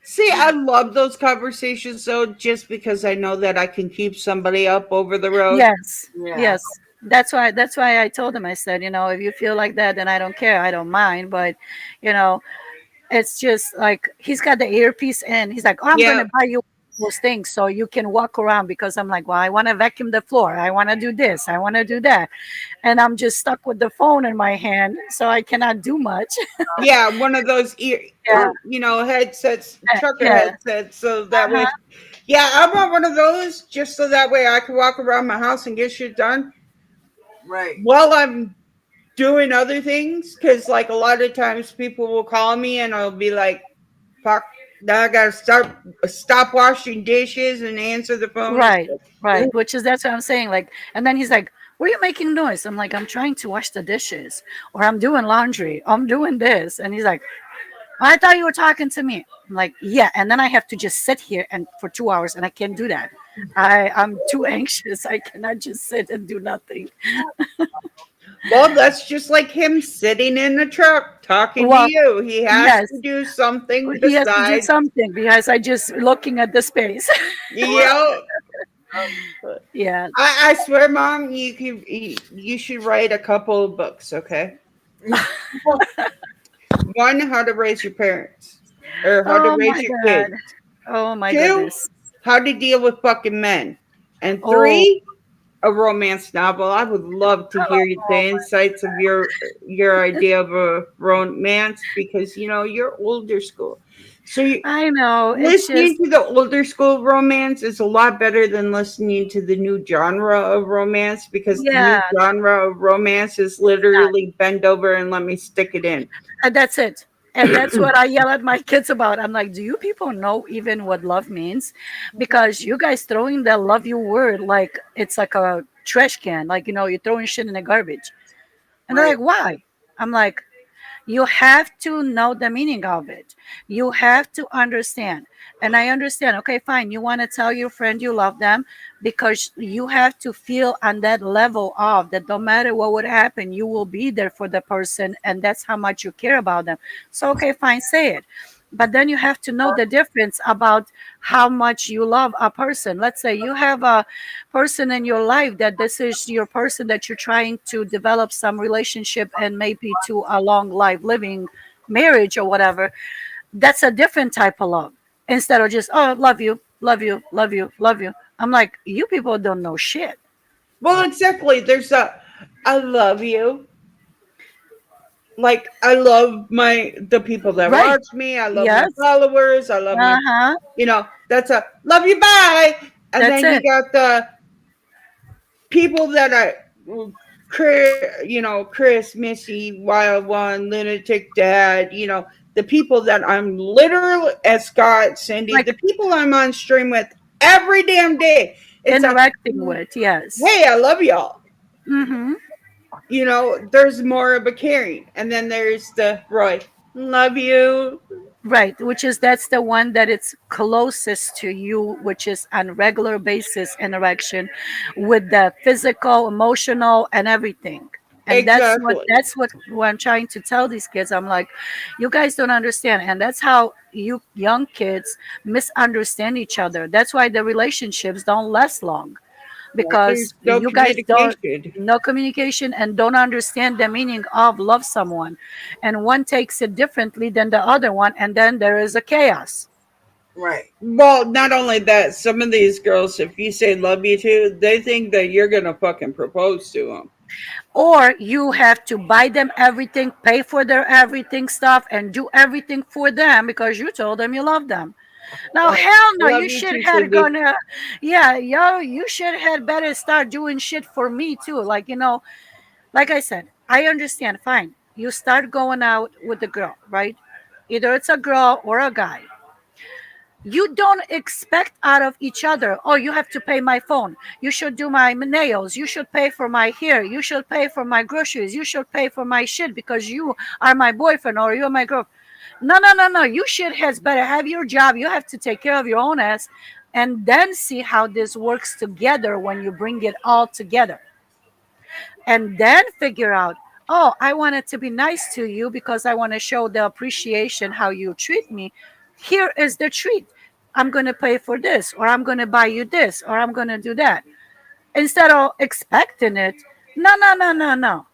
See, I love those conversations though, just because I know that I can keep somebody up over the road. Yes, Yeah. yes. That's why I told him. I said, if you feel like that, then I don't care. I don't mind. But, you know, it's just like he's got the earpiece in. He's like, "Oh, I'm Yeah, gonna buy you those things so you can walk around." Because I'm like, "Well, I want to vacuum the floor. I want to do this. I want to do that," and I'm just stuck with the phone in my hand, so I cannot do much. yeah, one of those Yeah, headsets, trucker yeah. headsets, so that Uh-huh. way. Yeah, I want one of those just so that way I can walk around my house and get shit done Right. while I'm doing other things. Because like a lot of times people will call me and I'll be like, "Fuck, now I gotta stop washing dishes and answer the phone." And Right, stuff. right. Which is that's what I'm saying. Like, and then he's like, "What are you making noise?" I'm like, "I'm trying to wash the dishes, or I'm doing laundry. I'm doing this," and he's like, I thought you were talking to me. I'm like, yeah. And then I have to just sit here and for 2 hours, and I can't do that. I'm too anxious. I cannot just sit and do nothing. Well, that's just like him sitting in the truck talking to Well, you. He has yes, to do something he has to do besides, something because I just looking at the space. you know. Yeah. I swear, Mom, you should write a couple of books, okay? One, how to raise your parents, or how to Oh raise my your god. kids. Oh my Two, goodness. how to deal with fucking men. And Oh. three, a romance novel. I would love to hear the Oh insights of your idea of a romance because you're older school. So I know. It's listening just to the older school romance is a lot better than listening to the new genre of romance because the yeah. new genre of romance is literally bend over and let me stick it in. And that's it. And that's what I yell at my kids about. I'm like, do you people know even what love means? Because you guys throwing the love you word like it's like a trash can, like you're throwing shit in the garbage. And they're Right. like, why? I'm like, you have to know the meaning of it. You have to understand. And I understand, okay, fine. You want to tell your friend you love them because you have to feel on that level of that no matter what would happen, you will be there for the person. And that's how much you care about them. So, okay, fine, say it. But then you have to know the difference about how much you love a person. Let's say you have a person in your life that this is your person that you're trying to develop some relationship and maybe to a long life living marriage or whatever. That's a different type of love instead of just, oh, love you, love you, love you, love you. I'm like, you people don't know shit. Well, exactly. There's a I love you. Like I love the people that Right. watch me. I love my Yes. followers. I love my Uh-huh. that's a love you bye. And That's then you it. got the people that are Chris, Chris, Missy, Wild One, Lunatic Dad, the people that I'm literally, as Scott, Cindy, Like the people I'm on stream with every damn day. It's a, interacting with, yes. hey, I love y'all. Mm-hmm. There's more of a caring. And then there's the Roy, love you. Right, which is that's the one that it's closest to you, which is on regular basis interaction with the physical, emotional, and everything. And that's what Exactly. what I'm trying to tell these kids. I'm like, you guys don't understand, and that's how you young kids misunderstand each other. That's why the relationships don't last long There's because no you guys don't communication. no communication and don't understand the meaning of love someone, and one takes it differently than the other one, and then there is a chaos. Right. Well, not only that, some of these girls, if you say love you too, they think that you're going to fucking propose to them. Or you have to buy them everything, pay for their everything stuff, and do everything for them because you told them you love them. Now, Oh, hell no, love you you should too, had Cindy. gonna, yeah, yo, you should had better start doing shit for me too. Like, like I said, I understand. Fine. You start going out with the girl, right? Either it's a girl or a guy. You don't expect out of each other, oh, you have to pay my phone. You should do my nails. You should pay for my hair. You should pay for my groceries. You should pay for my shit because you are my boyfriend or you're my girl. No, no, no, no. You shit has better have your job. You have to take care of your own ass. and then see how this works together when you bring it all together, and then figure out, oh, I wanted to be nice to you because I want to show the appreciation how you treat me. Here is the treat. I'm going to pay for this, or I'm going to buy you this, or I'm going to do that, instead of expecting it. No, no, no, no, no.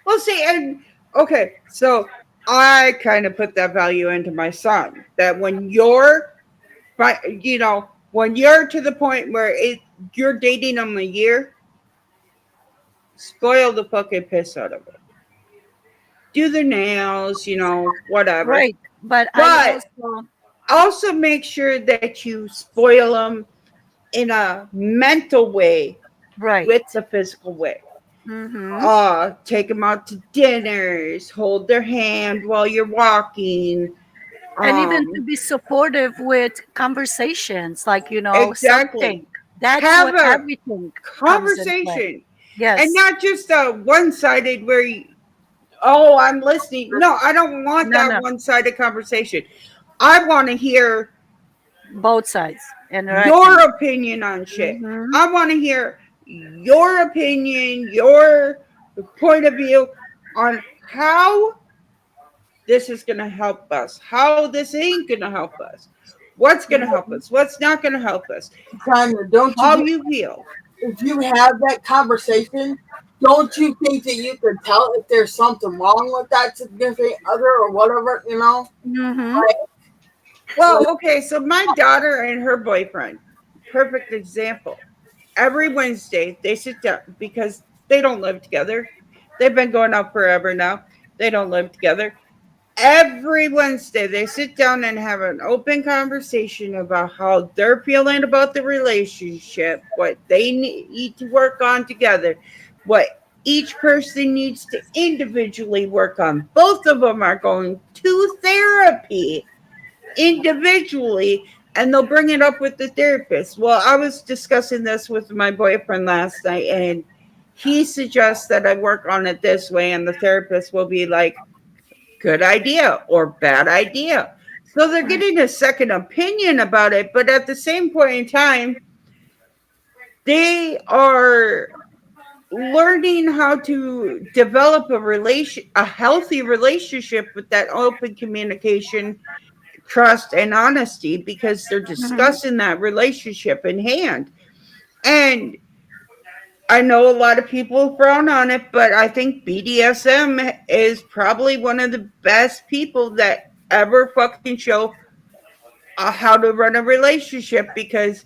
Well, see, and okay, so I kind of put that value into my son that when you're, when you're to the point where you're dating them a year, spoil the fucking piss out of it. Do their nails, whatever. Right. But I But also, also make sure that you spoil them in a mental way right. with the physical way. Mm-hmm. Take them out to dinners, hold their hand while you're walking. And even to Um, be supportive with conversations, like, exactly. something. That's Have what a everything comes in play. conversation and Yes. not just a one-sided where oh, I'm listening. No, I don't want No, that no. one-sided conversation. I want to hear Both sides. your Interacting. opinion on shit. Mm-hmm. I want to hear your opinion, your point of view on how this is going to help us, how this ain't going to help us, what's going to help us, what's not going to help us, Tanya, don't you how think you feel. if you have that conversation, don't you think that you could tell if there's something wrong with that significant other or whatever, Mm-hmm. Well, okay, so my daughter and her boyfriend, perfect example. Every Wednesday, they sit down because they don't live together. They've been going out forever now. They don't live together. Every Wednesday, they sit down and have an open conversation about how they're feeling about the relationship, what they need to work on together, what each person needs to individually work on. Both of them are going to therapy individually, and they'll bring it up with the therapist. Well, I was discussing this with my boyfriend last night, and he suggests that I work on it this way, and the therapist will be like, good idea or bad idea. So they're Right. getting a second opinion about it, but at the same point in time, they are learning how to develop a healthy relationship with that open communication, trust, and honesty because they're Mm-hmm. discussing that relationship in hand. And I know a lot of people frown on it, but I think BDSM is probably one of the best people that ever fucking show how to run a relationship because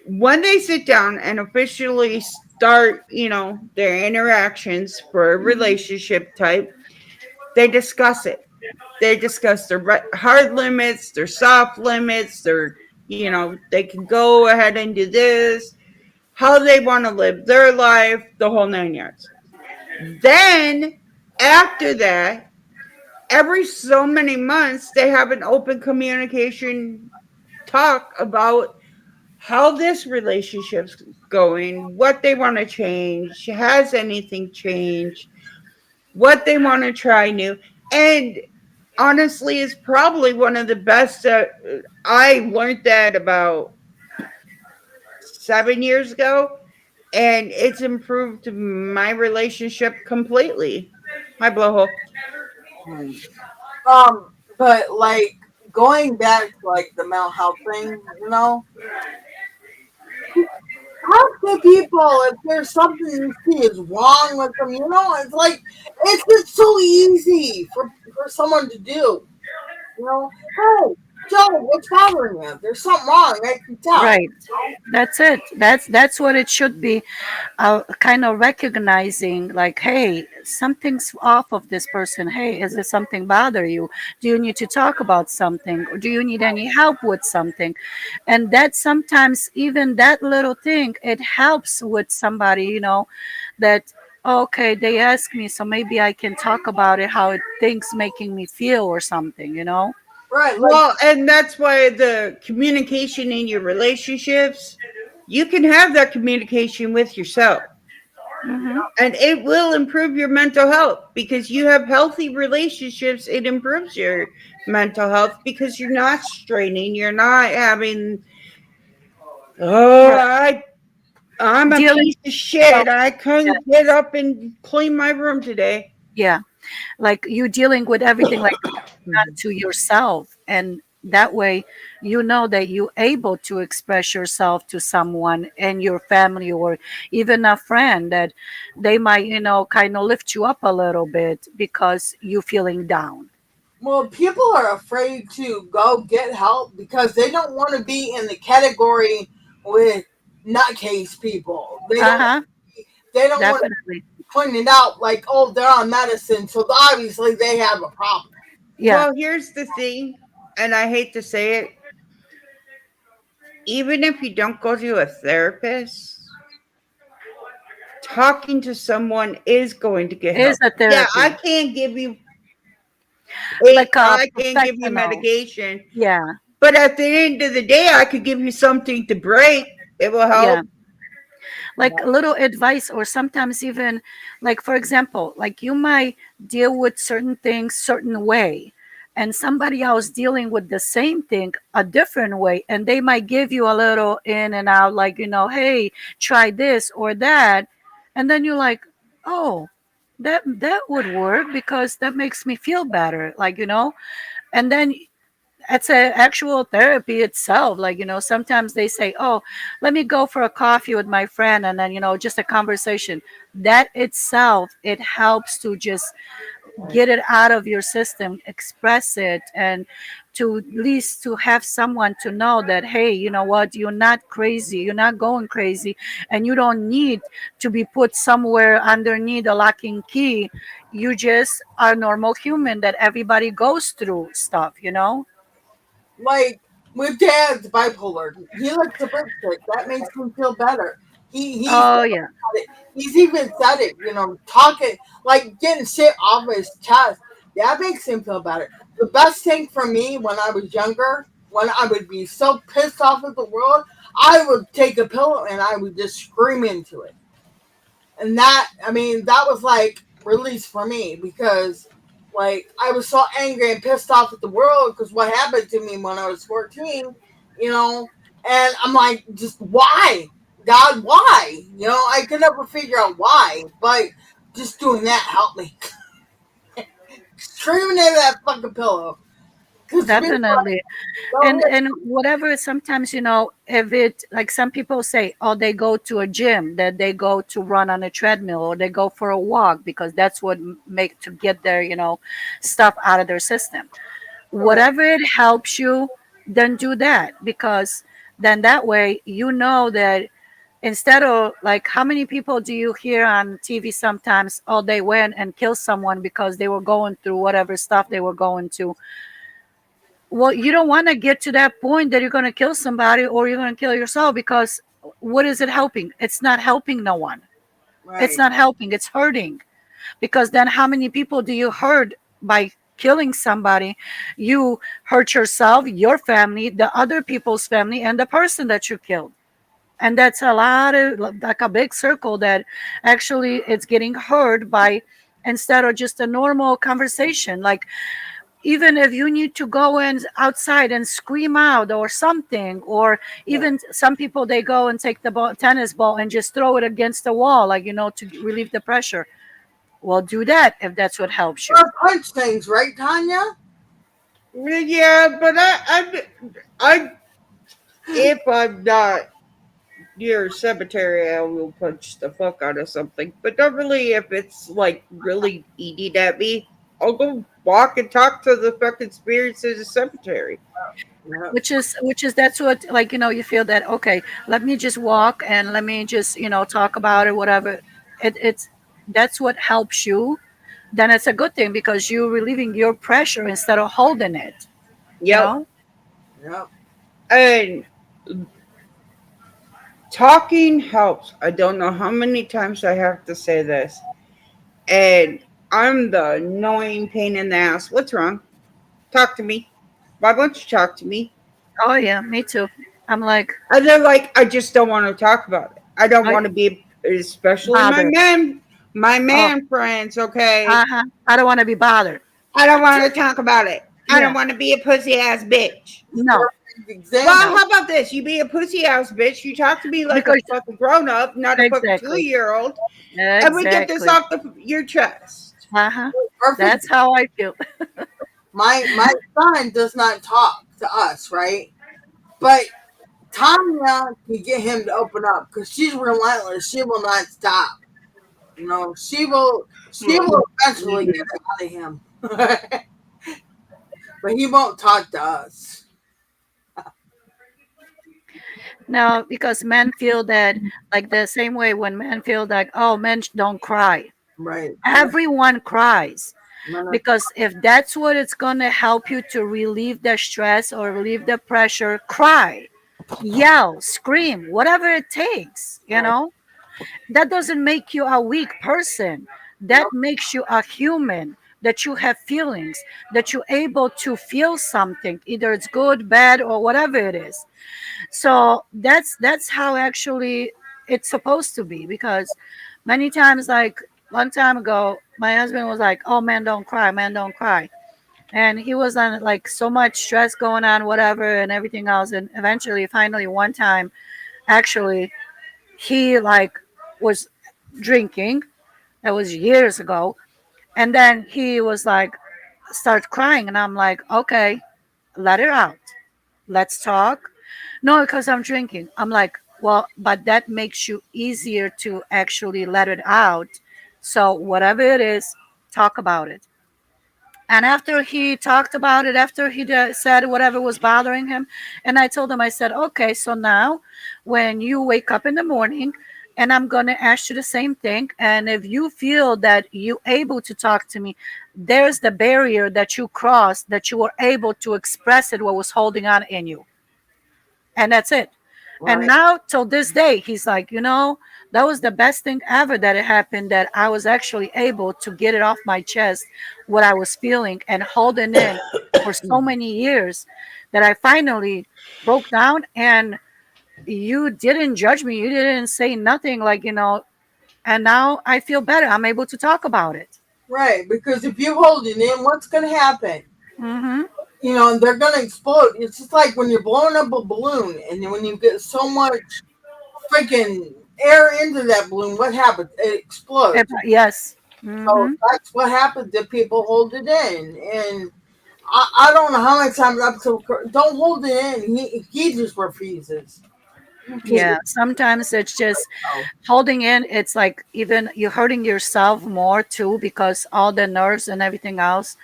when they sit down and officially start, their interactions for a relationship type, they discuss it. They discuss their hard limits, their soft limits, they can go ahead and do this, how they want to live their life, the whole 9 yards. Then, after that, every so many months, they have an open communication talk about how this relationship's going, what they want to change, has anything changed, what they want to try new. And honestly, it's probably one of the best. I learned that about 7 years ago, and it's improved my relationship completely. My blowhole. but like going back to like the mental health thing, talk to people if there's something you see is wrong with them. It's like it's just so easy for someone to do. Hey, Joe, what's bothering you? There's something wrong. I can tell. Right. That's it. That's what it should be. Kind of recognizing, like, hey, something's off of this person. Hey, is there something bother you? Do you need to talk about something, or do you need any help with something? And that sometimes even that little thing, it helps with somebody. That, okay, they ask me, so maybe I can talk about it, how it thinks making me feel or something. Right, like Well, and that's why the communication in your relationships, you can have that communication with yourself. Hmm. And it will improve your mental health because you have healthy relationships. It improves your mental health because you're not straining. You're not having, oh, Right. I'm a Dealing piece of stuff. shit. I couldn't get up and clean my room today. Yeah, like you dealing with everything like Mhm. to yourself, and that way you know that you're able to express yourself to someone in your family or even a friend that they might, kind of lift you up a little bit because you feeling down. Well, people are afraid to go get help because they don't want to be in the category with nutcase people. Uh-huh. They don't want to Definitely. be pointed out like, oh, they're on medicine, so obviously they have a problem. Yeah. Well, here's the thing, and I hate to say it, even if you don't go to a therapist, talking to someone is going to get Is help. a Yeah, I therapy can't give you like a I can't give you professional? medication, Yeah. but at the end of the day, I could give you something to break. It will Yeah, help. like a little advice, or sometimes even, like, for example, like you might deal with certain things certain way, and somebody else dealing with the same thing a different way, and they might give you a little in and out, like, hey, try this or that, and then you're like, oh, that would work because that makes me feel better, like, and then it's a actual therapy itself, like, sometimes they say, oh, let me go for a coffee with my friend, and then, just a conversation that itself, it helps to just get it out of your system, express it, and to at least to have someone to know that, hey, you know what, you're not crazy, you're not going crazy, and you don't need to be put somewhere underneath a locking key. You just are a normal human that everybody goes through stuff. Like with Dad's bipolar, he likes to break shit. That makes him feel better. He's Oh yeah. it. He's even said it, talking like getting shit off his chest. That makes him feel better. The best thing for me when I was younger, when I would be so pissed off at the world, I would take a pillow and I would just scream into it. And that was like release for me because like I was so angry and pissed off at the world because what happened to me when I was 14, you know, and I'm like, just why? God, why? I could never figure out why, but just doing that helped me. Screaming into that fucking pillow. Because people are Definitely. so And whatever, sometimes, if it, like, some people say, oh, they go to a gym, that they go to run on a treadmill, or they go for a walk because that's what make to get their, stuff out of their system. right. Whatever it helps you, then do that, because then that way that instead of, like, how many people do you hear on TV sometimes, oh, they went and killed someone because they were going through whatever stuff they were going to. Well, you don't want to get to that point that you're going to kill somebody or you're going to kill yourself, because what is it helping? It's not helping no one. It's Right. not helping, it's hurting. Because then how many people do you hurt by killing somebody? You hurt yourself, your family, the other people's family, and the person that you killed. And that's a lot of, like, a big circle that actually it's getting hurt by, instead of just a normal conversation. Like, even if you need to go in outside and scream out or something, or Yeah. even some people, they go and take the tennis ball and just throw it against the wall, like, to relieve the pressure. Well, do that if that's what helps you. Or punch things, right, Tanya? Yeah, but if I'm not near a cemetery, I will punch the fuck out of something. But not really if it's like really eating at me. I'll go walk and talk to the fucking spirits in the cemetery. Yeah. Which is that's what, like, you feel that, okay, let me just walk and let me just, talk about it, whatever. It's That's what helps you. Then it's a good thing because you're relieving your pressure instead of holding it you Yep. know Yeah. And talking helps. I don't know how many times I have to say this. And I'm the annoying pain in the ass. What's wrong? Talk to me. Why won't you talk to me? Oh yeah, me too. I'm like, And they're like, I just don't want to talk about it. I don't I want to be. especially Bother. my Oh, man friends, okay? uh-huh. I don't want to be bothered. I don't want to talk about it. I don't Yeah. want to be a pussy ass bitch. No. Well, Example, No. how about this? You be a pussy ass bitch. You talk to me like a Because fucking grown up, not a fucking exactly. 2 year old, and we get this Exactly. off your chest. Uh-huh. perfect. That's how I feel. My son does not talk to us, right? But Tanya can get him to open up because she's relentless. She will not stop. You know, she will eventually get Mhm. it out of him. But he won't talk to us. No, because men feel that like the same way when men feel like, oh, men don't cry. Right. Everyone cries. Right. Because if that's what it's going to help you to relieve the stress or relieve the pressure, cry, yell, scream, whatever it takes, you Right. know? That doesn't make you a weak person. No. That makes you a human, that you have feelings, that you're able to feel something, either it's good, bad, or whatever it is. So that's how actually it's supposed to be, because many times, like long time ago, my husband was like, oh, man, don't cry, man, don't cry. And he was on like so much stress going on, whatever, and everything else. And eventually, finally, one time, actually, he like was drinking. That was years ago. And then he was like, start crying. And I'm like, okay, let it out. Let's talk. No, because I'm drinking. I'm like, well, but that makes you easier to actually let it out. So whatever it is, talk about it. And after he talked about it, after he said whatever was bothering him, and I told him, I said, okay, so now when you wake up in the morning, and I'm going to ask you the same thing. And if you feel that you're able to talk to me, there's the barrier that you crossed, that you were able to express it, what was holding on in you. And that's it. And Right. now till this day, he's like, that was the best thing ever that it happened, that I was actually able to get it off my chest, what I was feeling and holding in for so many years, that I finally broke down. And you didn't judge me. You didn't say nothing, like, and now I feel better. I'm able to talk about it. Right. Because if you hold it in, what's going to happen? Mm-hmm. You know, they're going to explode. It's just like when you're blowing up a balloon, and then when you get so much freaking air into that balloon, what happens? It explodes. Yes. So Mm-hmm. that's what happens if people hold it in. And I don't know how many times I've told Kurt, don't hold it in. He just refuses. He Yeah. Sometimes it's just oh, holding in. It's like even you're hurting yourself more too, because all the nerves and everything else,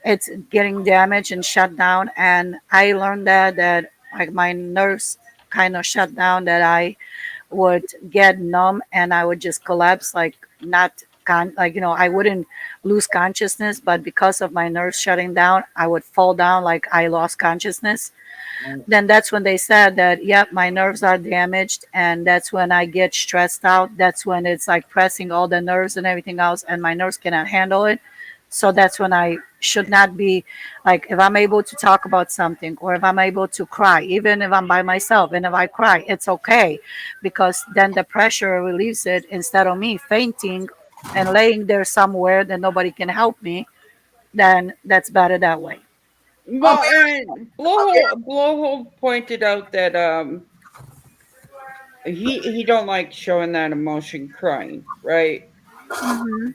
it's getting damaged and shut down. And I learned that like my nerves kind of shut down, that I would get numb and I would just collapse, like not like, I wouldn't lose consciousness, but because of my nerves shutting down, I would fall down like I lost consciousness. Then that's when they said that, yep, my nerves are damaged. And that's when I get stressed out. That's when it's like pressing all the nerves and everything else, and my nerves cannot handle it. So that's when I should not be, like, if I'm able to talk about something, or if I'm able to cry, even if I'm by myself and if I cry, it's okay, because then the pressure relieves it, instead of me fainting and laying there somewhere that nobody can help me. Then that's better that way. I'll Well, be, and I'll Blowhole pointed out that he don't like showing that emotion, crying, right? Hmm.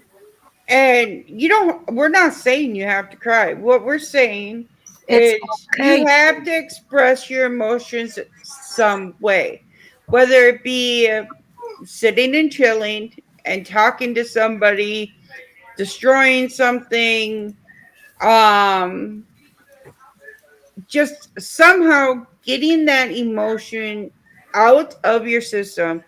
And you don't, we're not saying you have to cry. What we're saying It's is you okay have to. to express your emotions some way, whether it be sitting and chilling and talking to somebody, destroying something, um, just somehow getting that emotion out of your system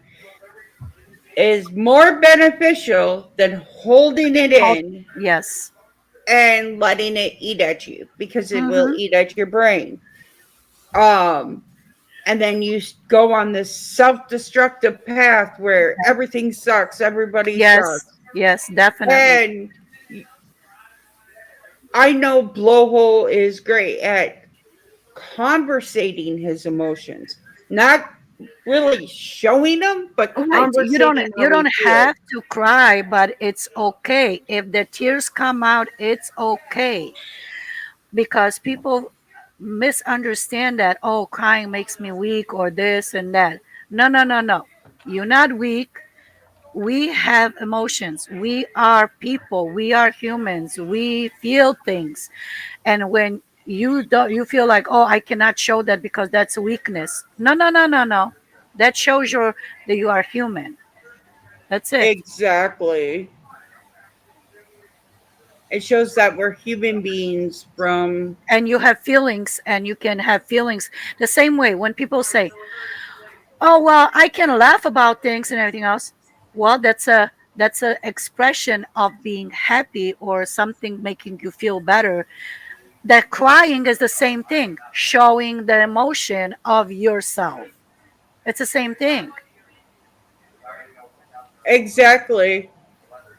is more beneficial than holding it in Yes. and letting it eat at you, because it will Hmm. eat at your brain. Um, and then you go on this self-destructive path where everything sucks, everybody Yes. sucks. Yes, definitely. And I know Blowhole is great at conversating his emotions, not really showing them, but Right. conversating how You we don't feel. have to cry, but it's okay. If the tears come out, it's okay. Because people misunderstand that, oh, crying makes me weak or this and that. No, no, no, no. You're not weak. We have emotions. We are people. We are humans. We feel things. And when you don't, you feel like, oh, I cannot show that because that's a weakness. No, no, no, no, no. That shows that you are human. That's it. Exactly. It shows that we're human beings from And you have feelings, and you can have feelings the same way when people say, oh well, I can laugh about things and everything else. Well, that's a expression of being happy or something making you feel better. That crying is the same thing, showing the emotion of yourself. It's the same thing. exactly.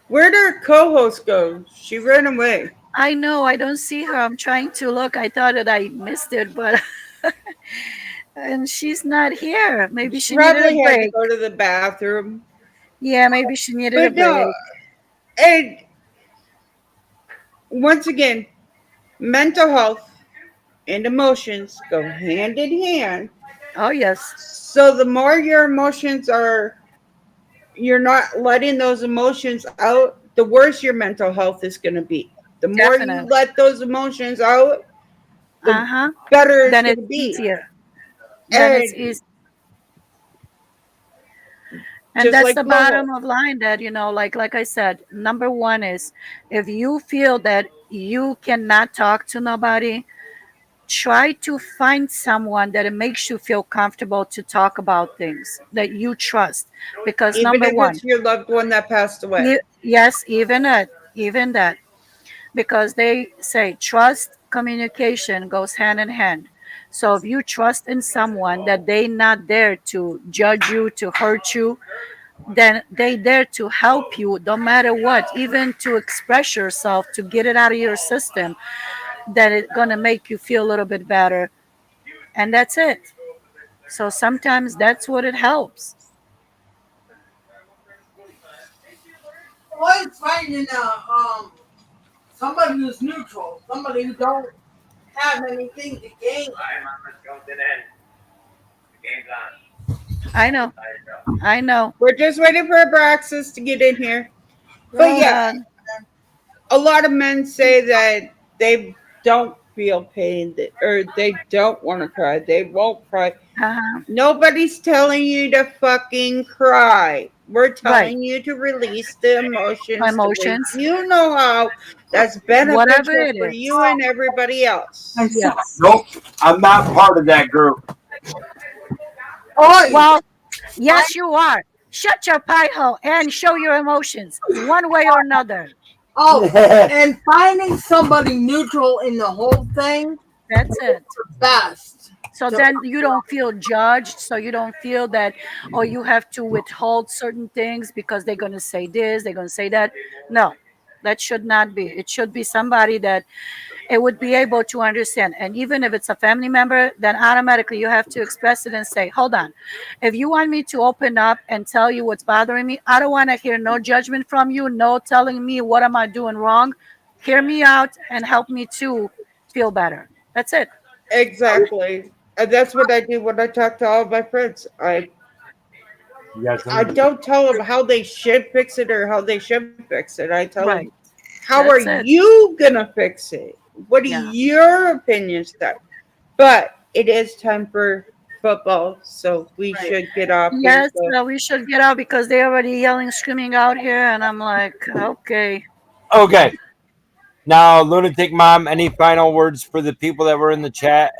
Where'd our co-host go? She ran away. I know, I don't see her. I'm trying to look. I thought that I missed it, but and she's not here. Maybe She she needed a probably had to break. go to the bathroom. Yeah, maybe she needed a But no, break. and once again, mental health and emotions go hand in hand. Oh yes, So the more your emotions are, you're not letting those emotions out, the worse your mental health is going to be. The more you definitely. let those emotions out, the Uh-huh. better it's Then going it's to be. easier. Then it's And easy. And just that's like the co bottom of line, that, like I said, number one is, if you feel that you cannot talk to nobody, try to find someone that it makes you feel comfortable to talk about things that you trust. Because even number if one, it's your loved one that passed away. yes, even that, because they say trust communication goes hand in hand. So if you trust in someone that they not there to judge you, to hurt you, then they there to help you no matter what, even to express yourself, to get it out of your system, that it's gonna make you feel a little bit better. And that's it. So sometimes that's what it helps. Always finding somebody who's neutral, somebody who don't have anything to gain. I know. I know. We're just waiting for Abraxas to get in here. But Yeah. yeah, uh, a lot of men say that they don't feel pain or they don't want to cry. They won't cry. uh, Nobody's telling you to fucking cry. We're right. telling you to release the emotions the way Emotions, you know how. That's whatever beneficial it for is. you and everybody I else. said, Yes. Nope, I'm not part of that group. oh, Well, I, yes, you are. Shut your pie hole and show your emotions one way or another. oh, and finding somebody neutral in the whole thing, That's it. best. So To, then you don't feel judged. So you don't feel that, oh, you have to withhold certain things because they're going to say this, they're going to say that. No, that should not be. It should be somebody that it would be able to understand. And even if it's a family member, then automatically you have to express it and say, hold on. If you want me to open up and tell you what's bothering me, I don't want to hear no judgment from you, no telling me what am I doing wrong. Hear me out and help me to feel better. That's it. Exactly. And that's what I do when I talk to all of my friends. You got I something? don't tell them how they should fix it or how they should fix it. I tell them, Right. how are That's it. you gonna fix it? What are Yeah. your opinions that? But it is time for football, so we right. should get off here. Yes, So we should get out because they're already yelling, screaming out here. And I'm like, okay. Okay. Now, Lunatic Mom, any final words for the people that were in the chat?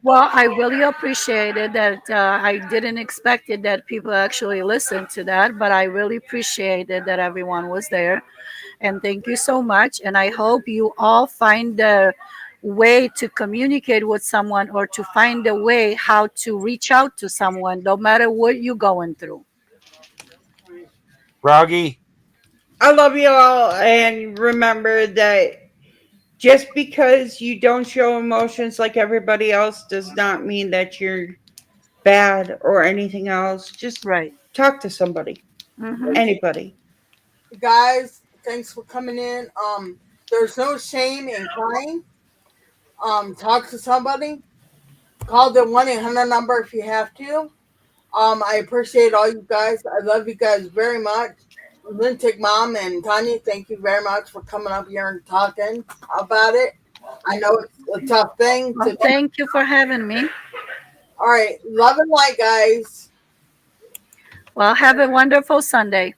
Well, I really appreciated that. I didn't expect it that people actually listened to that, but I really appreciated that everyone was there. And thank you so much. And I hope you all find the way to communicate with someone, or to find a way how to reach out to someone, no matter what you're going through. Froggy? I love you all, and remember that just because you don't show emotions like everybody else does not mean that you're bad or anything else, just Right. talk to somebody, Hmm. anybody. Guys, thanks for coming in. There's no shame in crying. Talk to somebody. Call the 1-800 number if you have to. I appreciate all you guys. I love you guys very much. Lunatic Mom and Tanya, thank you very much for coming up here and talking about it. I know it's a tough thing Well, to. thank you for having me. All right, love and light, guys. Well, have a wonderful Sunday.